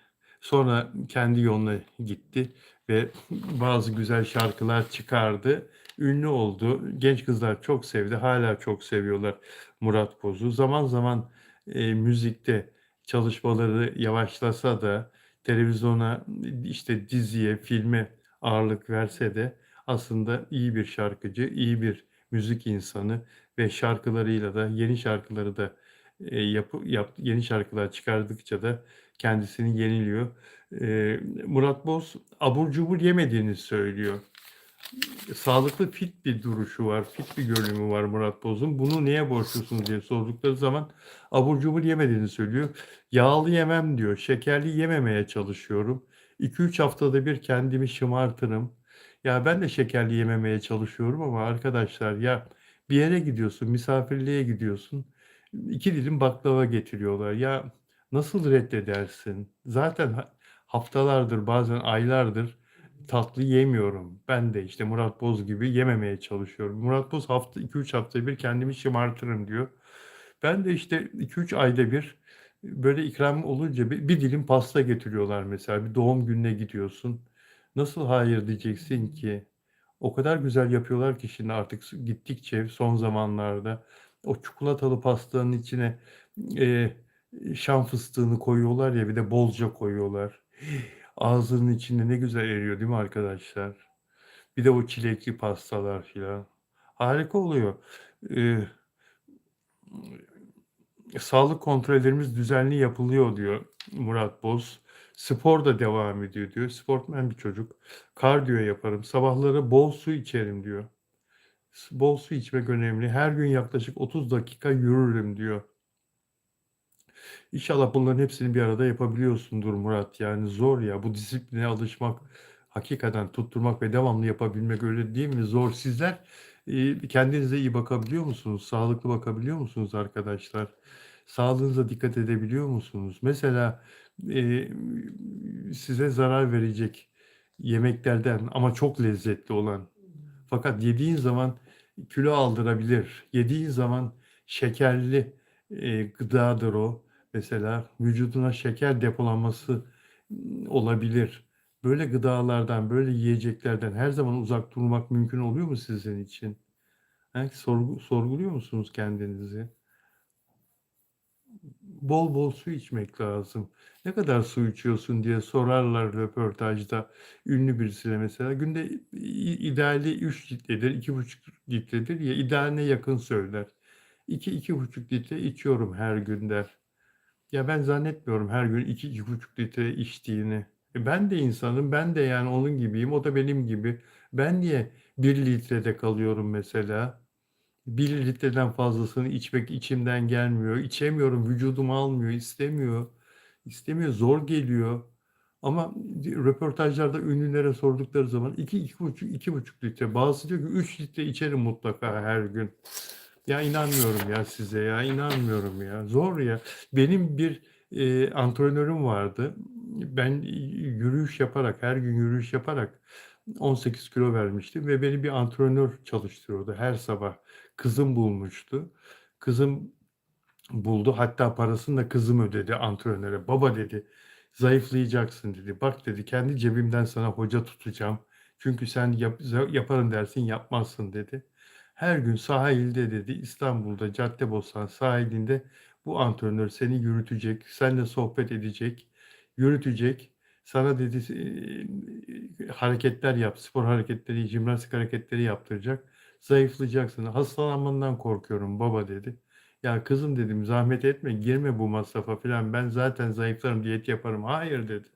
Sonra kendi yoluna gitti ve bazı güzel şarkılar çıkardı. Ünlü oldu. Genç kızlar çok sevdi. Hala çok seviyorlar Murat Boz'u. Zaman zaman müzikte çalışmaları yavaşlasa da televizyona, işte diziye, filme ağırlık verse de aslında iyi bir şarkıcı, iyi bir müzik insanı ve şarkılarıyla da yeni şarkıları da yeni şarkılar çıkardıkça da kendisini yeniliyor. Murat Boz abur cubur yemediğini söylüyor. Sağlıklı, fit bir duruşu var, fit bir görünümü var Murat Boz'un. Bunu neye borçlusunuz diye sordukları zaman abur cubur yemediğini söylüyor. Yağlı yemem diyor, şekerli yememeye çalışıyorum. 2-3 haftada bir kendimi şımartırım. Ya ben de şekerli yememeye çalışıyorum ama arkadaşlar ya bir yere gidiyorsun, misafirliğe gidiyorsun. 2 dilim baklava getiriyorlar. Ya nasıl reddedersin? Zaten haftalardır, bazen aylardır tatlı yemiyorum. Ben de işte Murat Boz gibi yememeye çalışıyorum. Murat Boz hafta 2-3 haftada bir kendimi şımartırım diyor. Ben de işte 2-3 ayda bir böyle ikram olunca bir dilim pasta getiriyorlar mesela. Bir doğum gününe gidiyorsun. Nasıl hayır diyeceksin ki? O kadar güzel yapıyorlar ki şimdi artık gittikçe son zamanlarda o çikolatalı pastanın içine eee, şan fıstığını koyuyorlar ya bir de bolca koyuyorlar. Ağzının içinde ne güzel eriyor değil mi arkadaşlar? Bir de o çilekli pastalar filan. Harika oluyor. Eee, Sağlık kontrollerimiz düzenli yapılıyor diyor Murat Boz. Spor da devam ediyor diyor. Sportmen bir çocuk. Kardiyo yaparım. Sabahları bol su içerim diyor. Bol su içmek önemli. Her gün yaklaşık 30 dakika yürürüm diyor. İnşallah bunların hepsini bir arada yapabiliyorsundur Murat. Yani zor ya bu disipline alışmak, hakikaten tutturmak ve devamlı yapabilmek öyle değil mi? Zor. Sizler kendinize iyi bakabiliyor musunuz? Sağlıklı bakabiliyor musunuz arkadaşlar? Sağlığınıza dikkat edebiliyor musunuz? Mesela e, size zarar verecek yemeklerden ama çok lezzetli olan fakat yediğin zaman kilo aldırabilir. Yediğin zaman şekerli gıdadır o. Mesela vücuduna şeker depolanması olabilir. Böyle gıdalardan, böyle yiyeceklerden her zaman uzak durmak mümkün oluyor mu sizin için? Ha, sorguluyor musunuz kendinizi? Bol bol su içmek lazım. Ne kadar su içiyorsun diye sorarlar röportajda ünlü birisine mesela. Günde ideali 3 litredir, 2,5 litredir ya idealine yakın söyler. 2-2,5 litre içiyorum her gün der. Ya ben zannetmiyorum her gün 2-2,5 litre içtiğini. Ben de insanım, ben de yani onun gibiyim, o da benim gibi. Ben niye 1 litrede kalıyorum mesela? 1 litreden fazlasını içmek içimden gelmiyor. İçemiyorum, vücudum almıyor, istemiyor. İstemiyor, zor geliyor. Ama röportajlarda ünlülere sordukları zaman 2-2,5 litre. Bazısı diyor ki 3 litre içerim mutlaka her gün. Ya inanmıyorum ya size ya, inanmıyorum ya. Zor ya. Benim bir antrenörüm vardı. Ben yürüyüş yaparak, her gün yürüyüş yaparak 18 kilo vermiştim ve beni bir antrenör çalıştırıyordu her sabah. Kızım bulmuştu. Kızım buldu. Hatta parasını da kızım ödedi antrenöre. Baba dedi, zayıflayacaksın dedi. Bak dedi, kendi cebimden sana hoca tutacağım. Çünkü sen yaparım dersin, yapmazsın dedi. Her gün sahilde dedi, İstanbul'da Caddebostan sahilinde bu antrenör seni yürütecek, seninle sohbet edecek, yürütecek. Sana dedi hareketler yap, spor hareketleri, jimnastik hareketleri yaptıracak. Zayıflayacaksın. Hastalanmandan korkuyorum baba dedi. Ya kızım dedim zahmet etme girme bu masrafa filan ben zaten zayıflarım diyet yaparım. Hayır dedi.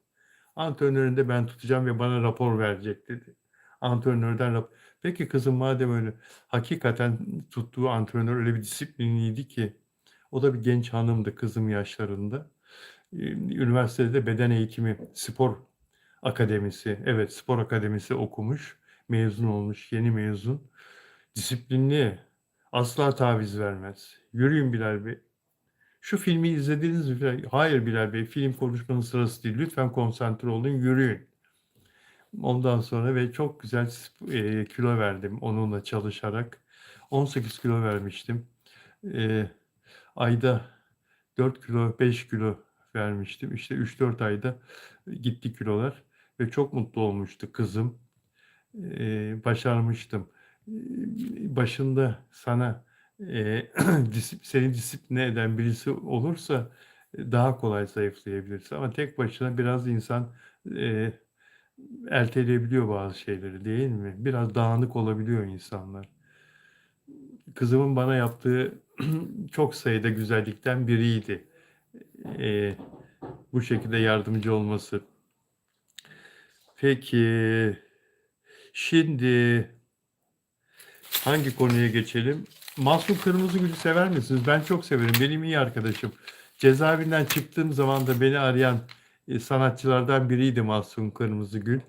Antrenörünü de ben tutacağım ve bana rapor verecek dedi. Antrenörden rapor. Peki kızım madem öyle hakikaten tuttuğu antrenör öyle bir disiplinliydi ki o da bir genç hanımdı kızım yaşlarında. Üniversitede beden eğitimi spor akademisi evet spor akademisi okumuş. Mezun olmuş yeni mezun. Disiplinli asla taviz vermez. Yürüyün Bilal Bey. Şu filmi izlediniz mi? Hayır Bilal Bey, film konuşmanın sırası değil. Lütfen konsantre olun, yürüyün. Ondan sonra ve çok güzel kilo verdim onunla çalışarak. 18 kilo vermiştim. E, Ayda 4 kilo, 5 kilo vermiştim. İşte 3-4 ayda gitti kilolar ve çok mutlu olmuştu kızım. Başarmıştım. Başında sana seni disipline eden birisi olursa daha kolay zayıflayabilirsin. Ama tek başına biraz insan e, erteleyebiliyor bazı şeyleri değil mi? Biraz dağınık olabiliyor insanlar. Kızımın bana yaptığı çok sayıda güzellikten biriydi. E, Bu şekilde yardımcı olması. Peki, şimdi hangi konuya geçelim? Mahsun Kırmızıgül'ü sever misiniz? Ben çok severim. Benim iyi arkadaşım. Cezaevinden çıktığım zaman da beni arayan sanatçılardan biriydi Mahsun Kırmızıgül.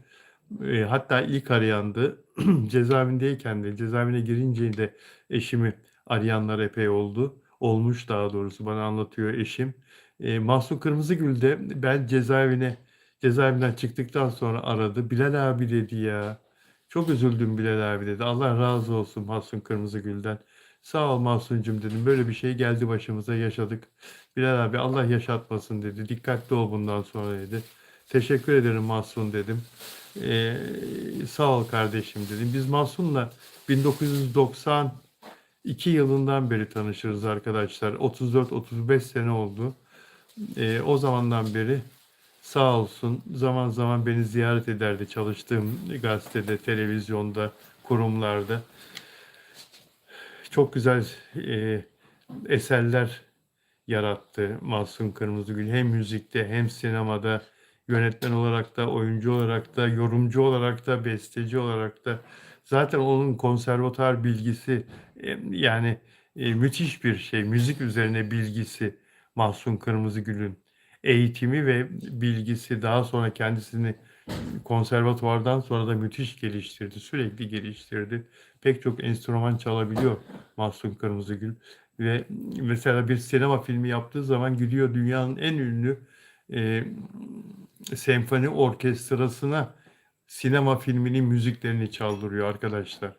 Hatta ilk arayandı. Cezaevindeyken de, cezaevine girince de eşimi arayanlar epey oldu. Olmuş daha doğrusu, bana anlatıyor eşim. Mahsun Kırmızıgül de ben cezaevinden çıktıktan sonra aradı. "Bilal abi" dedi ya. "Çok üzüldüm Bilal abi" dedi. "Allah razı olsun Mahsun Kırmızıgül'den." "Sağ ol Mahsun'cum" dedim. "Böyle bir şey geldi başımıza, yaşadık. Bilal abi Allah yaşatmasın" dedi. "Dikkatli ol bundan sonra" dedi. "Teşekkür ederim Mahsun" dedim. Sağ ol kardeşim dedim. Biz Mahsun'la 1992 yılından beri tanışırız arkadaşlar. 34-35 sene oldu. O zamandan beri sağ olsun zaman zaman beni ziyaret ederdi, çalıştığım gazetede, televizyonda, kurumlarda. Çok güzel eserler yarattı Mahsun Kırmızıgül. Hem müzikte hem sinemada, yönetmen olarak da, oyuncu olarak da, yorumcu olarak da, besteci olarak da. Zaten onun konservatuar bilgisi, yani müthiş bir şey. Müzik üzerine bilgisi Mahsun Kırmızıgül'ün. Eğitimi ve bilgisi, daha sonra kendisini konservatuvardan sonra da müthiş geliştirdi. Sürekli geliştirdi. Pek çok enstrüman çalabiliyor Mahsun Kırmızıgül. Ve mesela bir sinema filmi yaptığı zaman gidiyor dünyanın en ünlü e, senfoni orkestrasına sinema filminin müziklerini çaldırıyor arkadaşlar.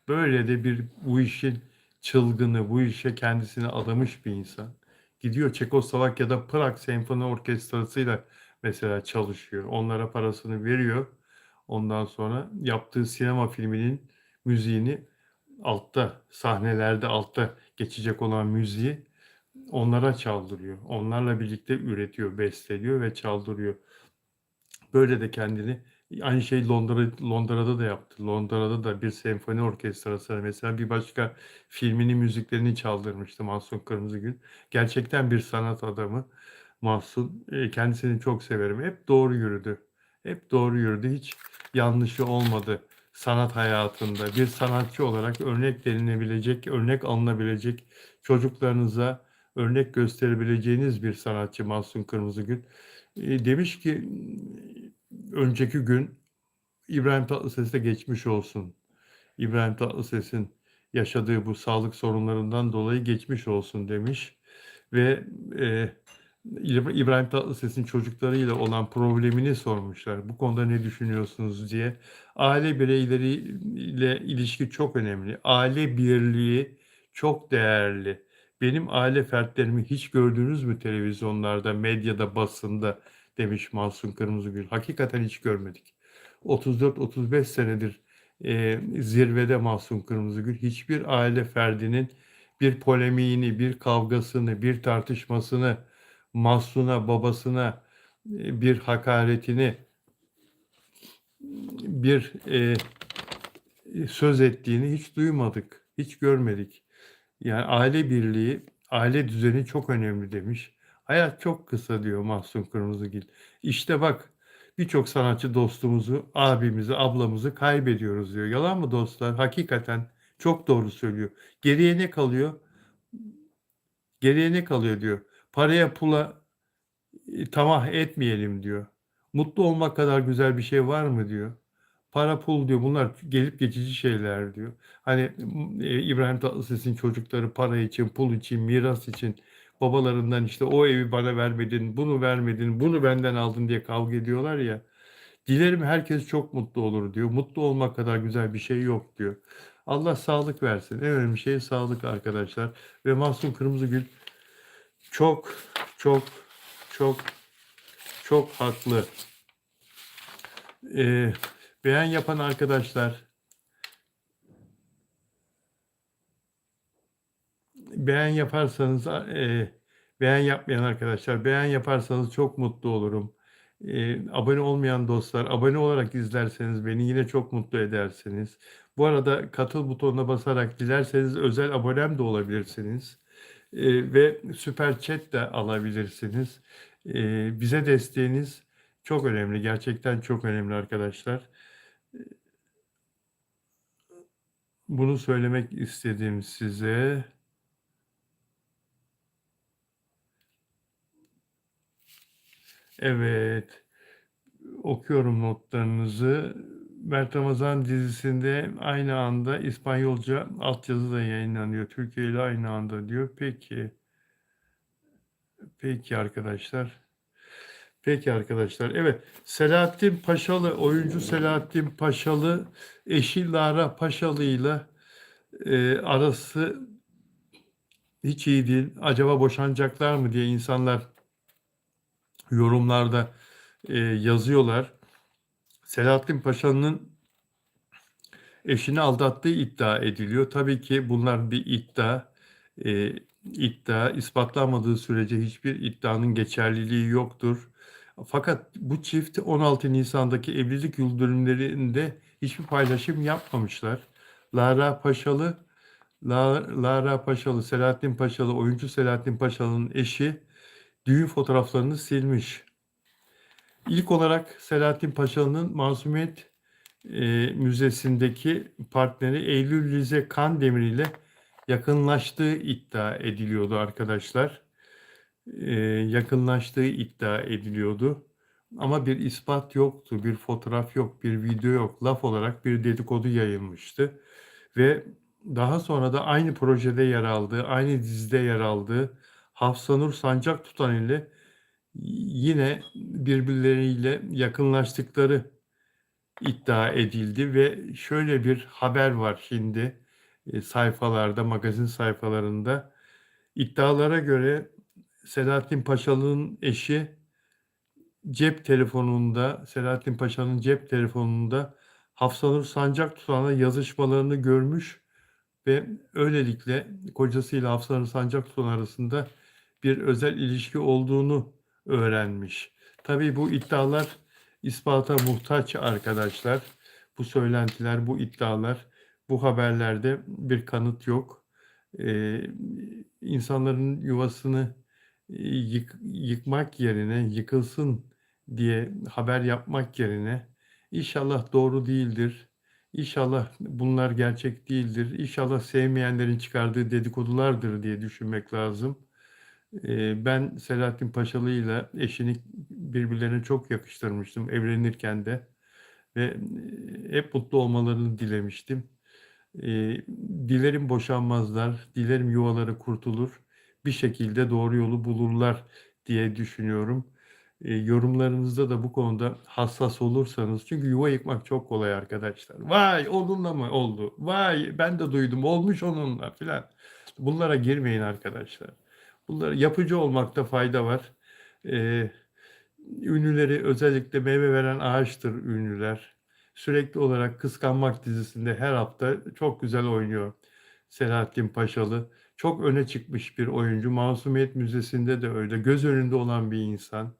Böyle de bu işin çılgını, bu işe kendisini adamış bir insan. Gidiyor Çekoslovakya'da Prag Senfoni Orkestrası'yla mesela çalışıyor. Onlara parasını veriyor. Ondan sonra yaptığı sinema filminin müziğini, sahnelerde altta geçecek olan müziği onlara çaldırıyor. Onlarla birlikte üretiyor, besteliyor ve çaldırıyor. Böyle de kendini, aynı şey Londra'da da yaptı. Londra'da da bir senfoni orkestrası, mesela bir başka filminin müziklerini çaldırmıştı Mahsun Kırmızıgül. Gerçekten bir sanat adamı Mahsun. Kendisini çok severim. Hep doğru yürüdü. Hep doğru yürüdü. Hiç yanlışı olmadı sanat hayatında. Bir sanatçı olarak örnek denilebilecek, örnek alınabilecek, çocuklarınıza örnek gösterebileceğiniz bir sanatçı Mahsun Kırmızıgül. Demiş ki önceki gün İbrahim Tatlıses'e geçmiş olsun. İbrahim Tatlıses'in yaşadığı bu sağlık sorunlarından dolayı geçmiş olsun demiş ve e, İbrahim Tatlıses'in çocuklarıyla olan problemini sormuşlar. Bu konuda ne düşünüyorsunuz diye. Aile bireyleriyle ilişki çok önemli. Aile birliği çok değerli. Benim aile fertlerimi hiç gördünüz mü televizyonlarda, medyada, basında demiş Mahsun Kırmızıgül. Hakikaten hiç görmedik. 34-35 senedir zirvede Mahsun Kırmızıgül. Hiçbir aile ferdinin bir polemiğini, bir kavgasını, bir tartışmasını, Mahsun'a, babasına bir hakaretini, bir söz ettiğini hiç duymadık, hiç görmedik. Yani aile birliği, aile düzeni çok önemli demiş. Hayat çok kısa diyor Mahsun Kırmızıgil. İşte bak, birçok sanatçı dostumuzu, abimizi, ablamızı kaybediyoruz diyor. Yalan mı dostlar? Hakikaten çok doğru söylüyor. Geriye ne kalıyor? Geriye ne kalıyor diyor. Paraya, pula tamah etmeyelim diyor. Mutlu olmak kadar güzel bir şey var mı diyor. Para, pul diyor, bunlar gelip geçici şeyler diyor. Hani İbrahim Tatlıses'in çocukları para için, pul için, miras için babalarından işte o evi bana vermedin, bunu vermedin, bunu benden aldın diye kavga ediyorlar ya. Dilerim herkes çok mutlu olur diyor. Mutlu olmak kadar güzel bir şey yok diyor. Allah sağlık versin. En önemli şey sağlık arkadaşlar. Ve Mahsun Kırmızıgül çok çok çok çok haklı. Ee, Beğen yapan arkadaşlar, beğen yaparsanız, beğen yapmayan arkadaşlar, beğen yaparsanız çok mutlu olurum. Abone olmayan dostlar, abone olarak izlerseniz beni yine çok mutlu edersiniz. Bu arada katıl butonuna basarak dilerseniz özel abonem de olabilirsiniz. Ve süper chat de alabilirsiniz. Bize desteğiniz çok önemli, gerçekten çok önemli arkadaşlar. Bunu söylemek istedim size. Evet. okuyorum notlarınızı. Mert Ramazan dizisinde aynı anda İspanyolca altyazı da yayınlanıyor. Türkiye ile aynı anda diyor. Peki. Peki arkadaşlar. Peki arkadaşlar. Evet. Selahattin Paşalı, oyuncu Selahattin Paşalı eşi Lara Paşalı ile arası hiç iyi değil. Acaba boşanacaklar mı diye insanlar yorumlarda yazıyorlar. Selahattin Paşa'nın eşini aldattığı iddia ediliyor. Tabii ki bunlar bir iddia. E, iddia ispatlanmadığı sürece hiçbir iddianın geçerliliği yoktur. Fakat bu çift 16 Nisan'daki evlilik yıl dönümlerinde hiçbir paylaşım yapmamışlar. Lara Paşalı, Lara Paşalı, Selahattin Paşalı, oyuncu Selahattin Paşalı'nın eşi düğün fotoğraflarını silmiş. İlk olarak Selahattin Paşalı'nın Masumiyet Müzesi'ndeki partneri Eylül Lize Kandemir ile yakınlaştığı iddia ediliyordu arkadaşlar. Yakınlaştığı iddia ediliyordu. Ama bir ispat yoktu, bir fotoğraf yok, bir video yok. Laf olarak bir dedikodu yayılmıştı. Ve daha sonra da aynı projede yer aldığı, aynı dizide yer aldığı Hafsanur Sancak Tutan ile yine birbirleriyle yakınlaştıkları iddia edildi ve şöyle bir haber var şimdi sayfalarda, magazin sayfalarında. İddialara göre Selahattin Paşalı'nın eşi Selahattin Paşa'nın cep telefonunda Hafsanur Sancak Tutan'la yazışmalarını görmüş ve öylelikle kocasıyla Hafsanur Sancak Tutan arasında bir özel ilişki olduğunu öğrenmiş. Tabii bu iddialar ispata muhtaç arkadaşlar. Bu söylentiler, bu iddialar, bu haberlerde bir kanıt yok. İnsanların yuvasını yıkmak yerine, yıkılsın diye haber yapmak yerine inşallah doğru değildir. İnşallah bunlar gerçek değildir. İnşallah sevmeyenlerin çıkardığı dedikodulardır diye düşünmek lazım. Ben Selahattin Paşalı ile eşini birbirlerine çok yakıştırmıştım evlenirken de ve hep mutlu olmalarını dilemiştim. Dilerim boşanmazlar, dilerim yuvaları kurtulur, bir şekilde doğru yolu bulurlar diye düşünüyorum. Yorumlarınızda da bu konuda hassas olursanız, çünkü yuva yıkmak çok kolay arkadaşlar. Vay onunla mı oldu? Vay ben de duydum olmuş onunla filan. Bunlara girmeyin arkadaşlar. Bunları yapıcı olmakta fayda var. Ee, Ünlüleri özellikle meyve veren ağaçtır ünlüler. Sürekli olarak Kıskanmak dizisinde her hafta çok güzel oynuyor Selahattin Paşalı. Çok öne çıkmış bir oyuncu. Masumiyet Müzesi'nde de öyle. Göz önünde olan bir insan.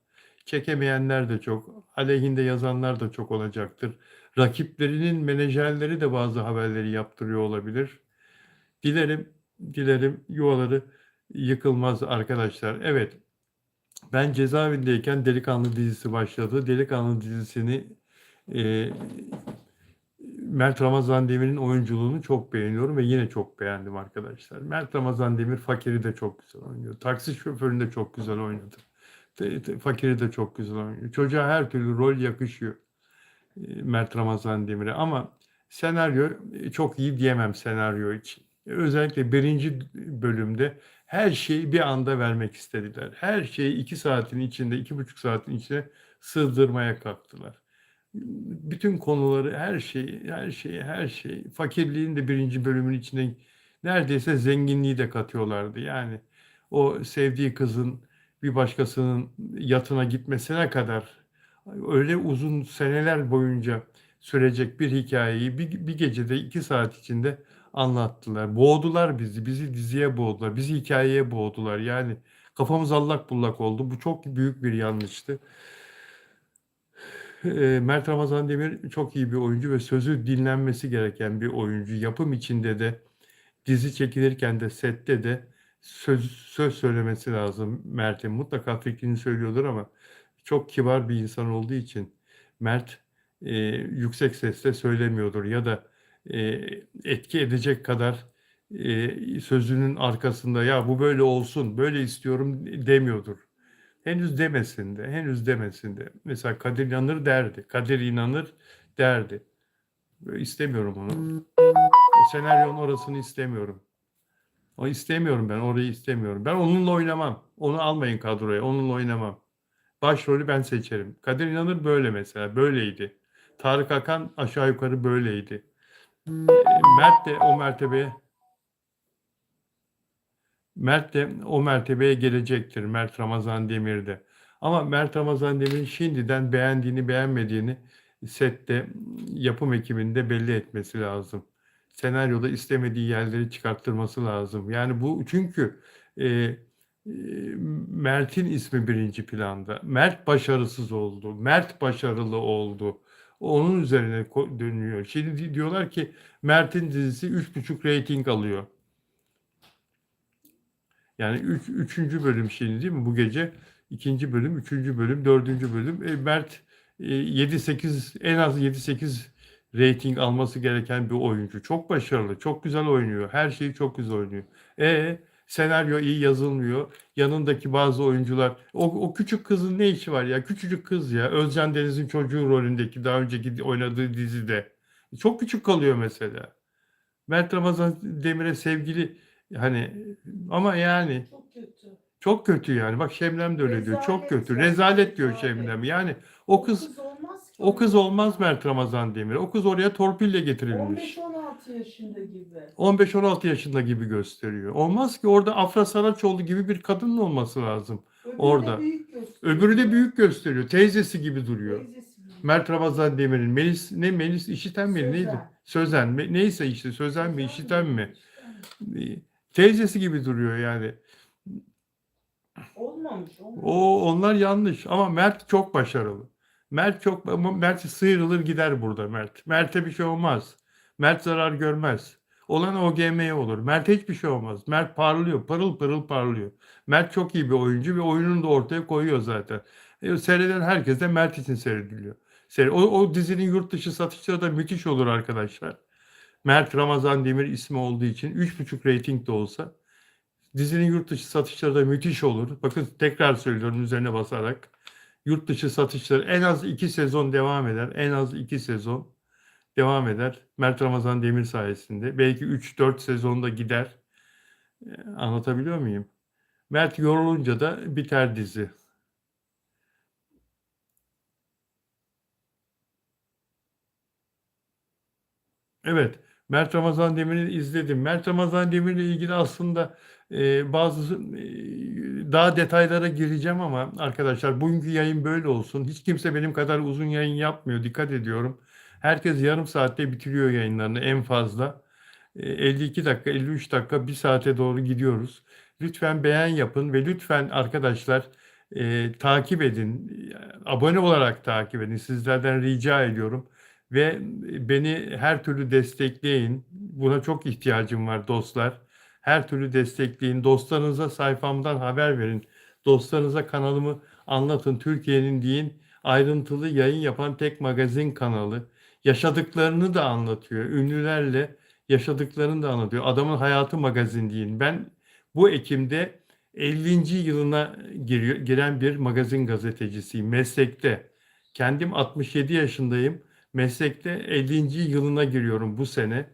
Çekemeyenler de çok, aleyhinde yazanlar da çok olacaktır. Rakiplerinin menajerleri de bazı haberleri yaptırıyor olabilir. Dilerim, dilerim yuvaları yıkılmaz arkadaşlar. Evet, ben cezaevindeyken Delikanlı dizisi başladı. Delikanlı dizisini e, Mert Ramazan Demir'in oyunculuğunu çok beğeniyorum ve yine çok beğendim arkadaşlar. Mert Ramazan Demir Fakir'i de çok güzel oynuyor. Taksi şoförünü de çok güzel oynadı. Fakir'i de çok güzel oynuyor. Çocuğa her türlü rol yakışıyor. Mert Ramazan Demir'e ama senaryo çok iyi diyemem senaryo için. Özellikle birinci bölümde her şeyi bir anda vermek istediler. Her şeyi 2 saatin içinde, 2,5 saatin içine sığdırmaya kalktılar. Bütün konuları, her şeyi, fakirliğin de birinci bölümün içine neredeyse zenginliği de katıyorlardı. Yani o sevdiği kızın bir başkasının yatına gitmesine kadar öyle uzun seneler boyunca sürecek bir hikayeyi bir gecede 2 saat içinde anlattılar. Boğdular bizi diziye boğdular, bizi hikayeye boğdular. Yani kafamız allak bullak oldu. Bu çok büyük bir yanlıştı. Mert Ramazan Demir çok iyi bir oyuncu ve sözü dinlenmesi gereken bir oyuncu. Yapım içinde de, dizi çekilirken de, sette de söz söylemesi lazım Mert'in. Mutlaka fikrini söylüyordur ama çok kibar bir insan olduğu için Mert yüksek sesle söylemiyordur ya da e, etki edecek kadar sözünün arkasında ya bu böyle olsun, böyle istiyorum demiyordur. Henüz demesin de, henüz demesin de. Mesela Kadir İnanır derdi. Kadir İnanır derdi. İstemiyorum onu. O senaryonun orasını istemiyorum. O istemiyorum ben, orayı istemiyorum. Ben onunla oynamam. Onu almayın kadroya, onunla oynamam. Başrolü ben seçerim. Kadir İnanır böyle mesela, böyleydi. Tarık Akan aşağı yukarı böyleydi. Mert de o mertebeye Mert de o mertebeye gelecektir. Mert Ramazan Demir'de. Ama Mert Ramazan Demir'in şimdiden beğendiğini beğenmediğini sette yapım ekibinde belli etmesi lazım. Senaryoda istemediği yerleri çıkarttırması lazım. Yani bu çünkü e, e, Mert'in ismi birinci planda. Mert başarısız oldu. Mert başarılı oldu. Onun üzerine dönüyor. Şimdi diyorlar ki Mert'in dizisi 3,5 reyting alıyor. Yani üçüncü bölüm şimdi değil mi bu gece? İkinci bölüm, üçüncü bölüm, dördüncü bölüm. Mert 7-8 en az 7-8 rating alması gereken bir oyuncu. Çok başarılı, çok güzel oynuyor. Her şeyi çok güzel oynuyor. Senaryo iyi yazılmıyor. Yanındaki bazı oyuncular. O küçük kızın ne işi var ya? Küçücük kız ya. Özcan Deniz'in çocuğu rolündeki daha önceki oynadığı dizide. Çok küçük kalıyor mesela. Mert Ramazan Demir'e sevgili hani ama yani Çok kötü. çok kötü yani. Bak Şebnem de öyle diyor. Çok Rezalet kötü. yani, Rezalet diyor rezalet. Şebnem. Yani O kız olmaz ki. o kız olmaz Mert Ramazan Demir. O kız oraya torpille getirilmiş. 15-16 yaşında gibi. 15-16 yaşında gibi gösteriyor. Olmaz ki orada Afra Saraçoğlu gibi bir kadının olması lazım. Öbürü Orada. de büyük gösteriyor. Öbürü de büyük gösteriyor. Teyzesi gibi duruyor. Teyzesi gibi. Mert Ramazan Demir'in Melis İşiten mi neydi? Sözen. Neyse işte Sözen mi İşiten mi? Teyzesi gibi duruyor yani. Olmamış. Onlar yanlış ama Mert çok başarılı. Mert sıyrılır gider burada Mert. Mert'e bir şey olmaz. Mert zarar görmez. Olan OGM olur. Mert'e hiçbir şey olmaz. Mert parlıyor. Pırıl pırıl parlıyor. Mert çok iyi bir oyuncu ve oyununu da ortaya koyuyor zaten. Seyreden herkes de Mert için seyrediliyor. O dizinin yurt dışı satışları da müthiş olur arkadaşlar. Mert Ramazan Demir ismi olduğu için 3,5 reyting de olsa dizinin yurt dışı satışları da müthiş olur. Bakın tekrar söylüyorum üzerine basarak. Yurt dışı satışları en az 2 sezon devam eder. En az 2 sezon devam eder. Mert Ramazan Demir sayesinde. Belki 3-4 sezonda gider. Anlatabiliyor muyum? Mert yorulunca da biter dizi. Evet, Mert Ramazan Demir'i izledim. Mert Ramazan Demir'le ilgili aslında bazı daha detaylara gireceğim ama arkadaşlar bugünkü yayın böyle olsun. Hiç kimse benim kadar uzun yayın yapmıyor. Dikkat ediyorum. Herkes yarım saatte bitiriyor yayınlarını en fazla. 52 dakika, 53 dakika, bir saate doğru gidiyoruz. Lütfen beğen yapın ve lütfen arkadaşlar takip edin. Abone olarak takip edin. Sizlerden rica ediyorum. Ve beni her türlü destekleyin. Buna çok ihtiyacım var dostlar. Her türlü destekleyin. Dostlarınıza sayfamdan haber verin. Dostlarınıza kanalımı anlatın. Türkiye'nin deyin ayrıntılı yayın yapan tek magazin kanalı. Yaşadıklarını da anlatıyor. Ünlülerle yaşadıklarını da anlatıyor. Adamın Hayatı magazin deyin. Ben bu Ekim'de 50. yılına giren bir magazin gazetecisiyim. Meslekte. Kendim 67 yaşındayım. Meslekte 50. yılına giriyorum bu sene.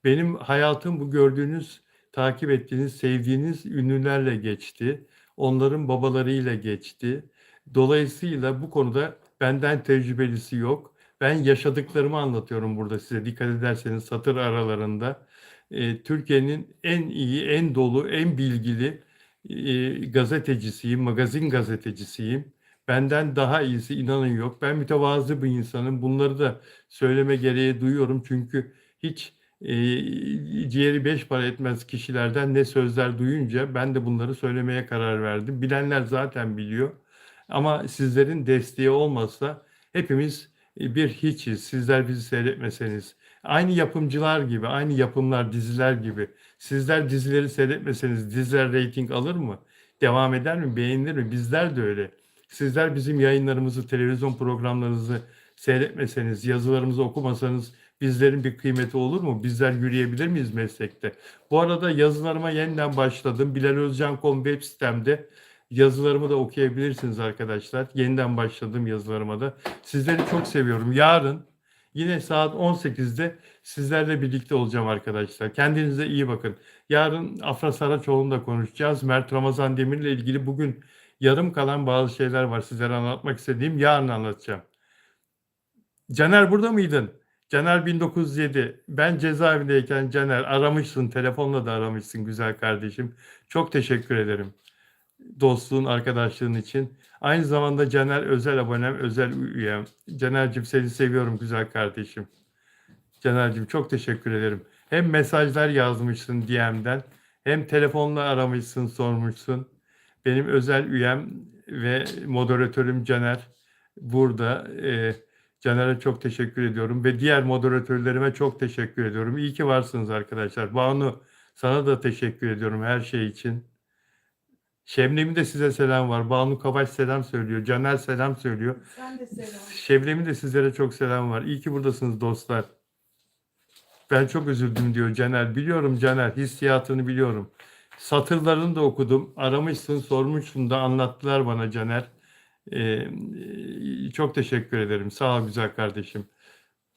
Benim hayatım bu gördüğünüz, takip ettiğiniz, sevdiğiniz ünlülerle geçti. Onların babalarıyla geçti. Dolayısıyla bu konuda benden tecrübelisi yok. Ben yaşadıklarımı anlatıyorum burada size. Dikkat ederseniz satır aralarında. Türkiye'nin en iyi, en dolu, en bilgili gazetecisiyim, magazin gazetecisiyim. Benden daha iyisi inanın yok. Ben mütevazı bir insanım. Bunları da söyleme gereği duyuyorum. Çünkü hiç ciğeri beş para etmez kişilerden ne sözler duyunca ben de bunları söylemeye karar verdim. Bilenler zaten biliyor. Ama sizlerin desteği olmazsa hepimiz bir hiçiz. Sizler bizi seyretmeseniz. Aynı yapımcılar gibi, aynı yapımlar, diziler gibi. Sizler dizileri seyretmeseniz diziler reyting alır mı? Devam eder mi? Beğenilir mi? Bizler de öyle. Sizler bizim yayınlarımızı, televizyon programlarınızı seyretmeseniz, yazılarımızı okumasanız bizlerin bir kıymeti olur mu? Bizler yürüyebilir miyiz meslekte? Bu arada yazılarıma yeniden başladım. Bilalozcan.com web sitemde Yazılarımı da okuyabilirsiniz arkadaşlar. Yeniden başladım yazılarıma da. Sizleri çok seviyorum. Yarın yine saat 18'de sizlerle birlikte olacağım arkadaşlar. Kendinize iyi bakın. Yarın Afra Saraçoğlu'nda konuşacağız. Mert Ramazan Demir'le ilgili bugün yarım kalan bazı şeyler var sizlere anlatmak istediğim. Yarın anlatacağım. Caner burada mıydın? Caner 1907. Ben cezaevindeyken Caner aramışsın. Telefonla da aramışsın güzel kardeşim. Çok teşekkür ederim. Dostluğun, arkadaşlığın için. Aynı zamanda Caner özel abonem, özel üyem. Caner'cim seni seviyorum güzel kardeşim. Caner'cim çok teşekkür ederim. Hem mesajlar yazmışsın DM'den hem telefonla aramışsın, sormuşsun. Benim özel üyem ve moderatörüm Caner burada. Caner'e çok teşekkür ediyorum ve diğer moderatörlerime çok teşekkür ediyorum. İyi ki varsınız arkadaşlar. Banu sana da teşekkür ediyorum her şey için. Şebnem'in de size selam var. Banu Kavaş selam söylüyor. Caner selam söylüyor. Sen de selam. Şebnem'in de sizlere çok selam var. İyi ki buradasınız dostlar. Ben çok üzüldüm diyor Caner. Biliyorum Caner, hissiyatını biliyorum. Satırlarını da okudum. Aramışsın, sormuşsun da anlattılar bana Caner. Çok teşekkür ederim. Sağ ol güzel kardeşim.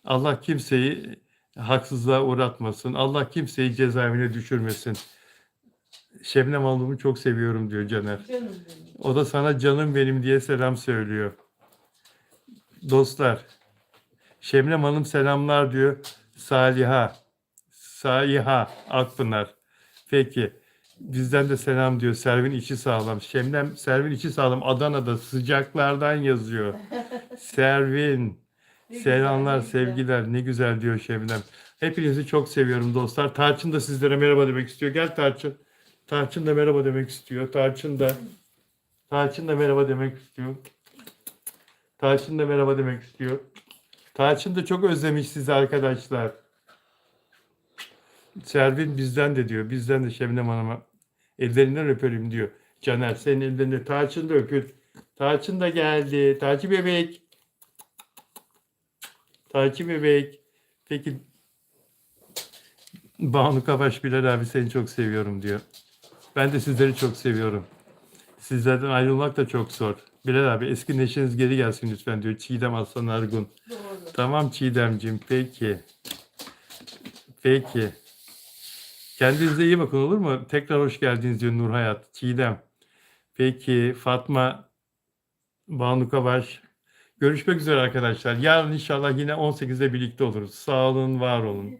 Allah kimseyi haksızlığa uğratmasın. Allah kimseyi cezaevine düşürmesin. Şebnem ablamı çok seviyorum diyor Caner. Canım benim. O da sana canım benim diye selam söylüyor. Dostlar, Şebnem Hanım selamlar diyor. Saliha Akpınar. Peki. Bizden de selam diyor. Servin içi sağlam. Şebnem Servin içi sağlam. Adana'da sıcaklardan yazıyor. Servin. Ne Selamlar, güzel, ne güzel. sevgiler. Ne güzel diyor Şebnem. Hepinizi çok seviyorum dostlar. Tarçın da sizlere merhaba demek istiyor. Gel Tarçın. Tarçın da merhaba demek istiyor. Tarçın da merhaba demek istiyor. Tarçın da merhaba demek istiyor. Tarçın da çok özlemiş sizi arkadaşlar. Servin bizden de diyor. Bizden de Şebnem Hanım'a. Ellerinden öperim diyor. Caner senin ellerinde. Tarçın da öpün. Tarçın da geldi. Tarçın bebek. Tarçın bebek. Peki Banu Kabaş Bilal abi seni çok seviyorum diyor. Ben de sizleri çok seviyorum. Sizlerden ayrılmak da çok zor. Bilal abi eski neşeniz geri gelsin lütfen diyor. Çiğdem Aslan Argun. Doğru. Tamam Çiğdemciğim peki. Peki. Kendinize iyi bakın olur mu? Tekrar hoş geldiniz diyor Nur Hayat. Çiğdem. Peki Fatma Banu Kabaş. Görüşmek üzere arkadaşlar. Yarın inşallah yine 18'de birlikte oluruz. Sağ olun, var olun.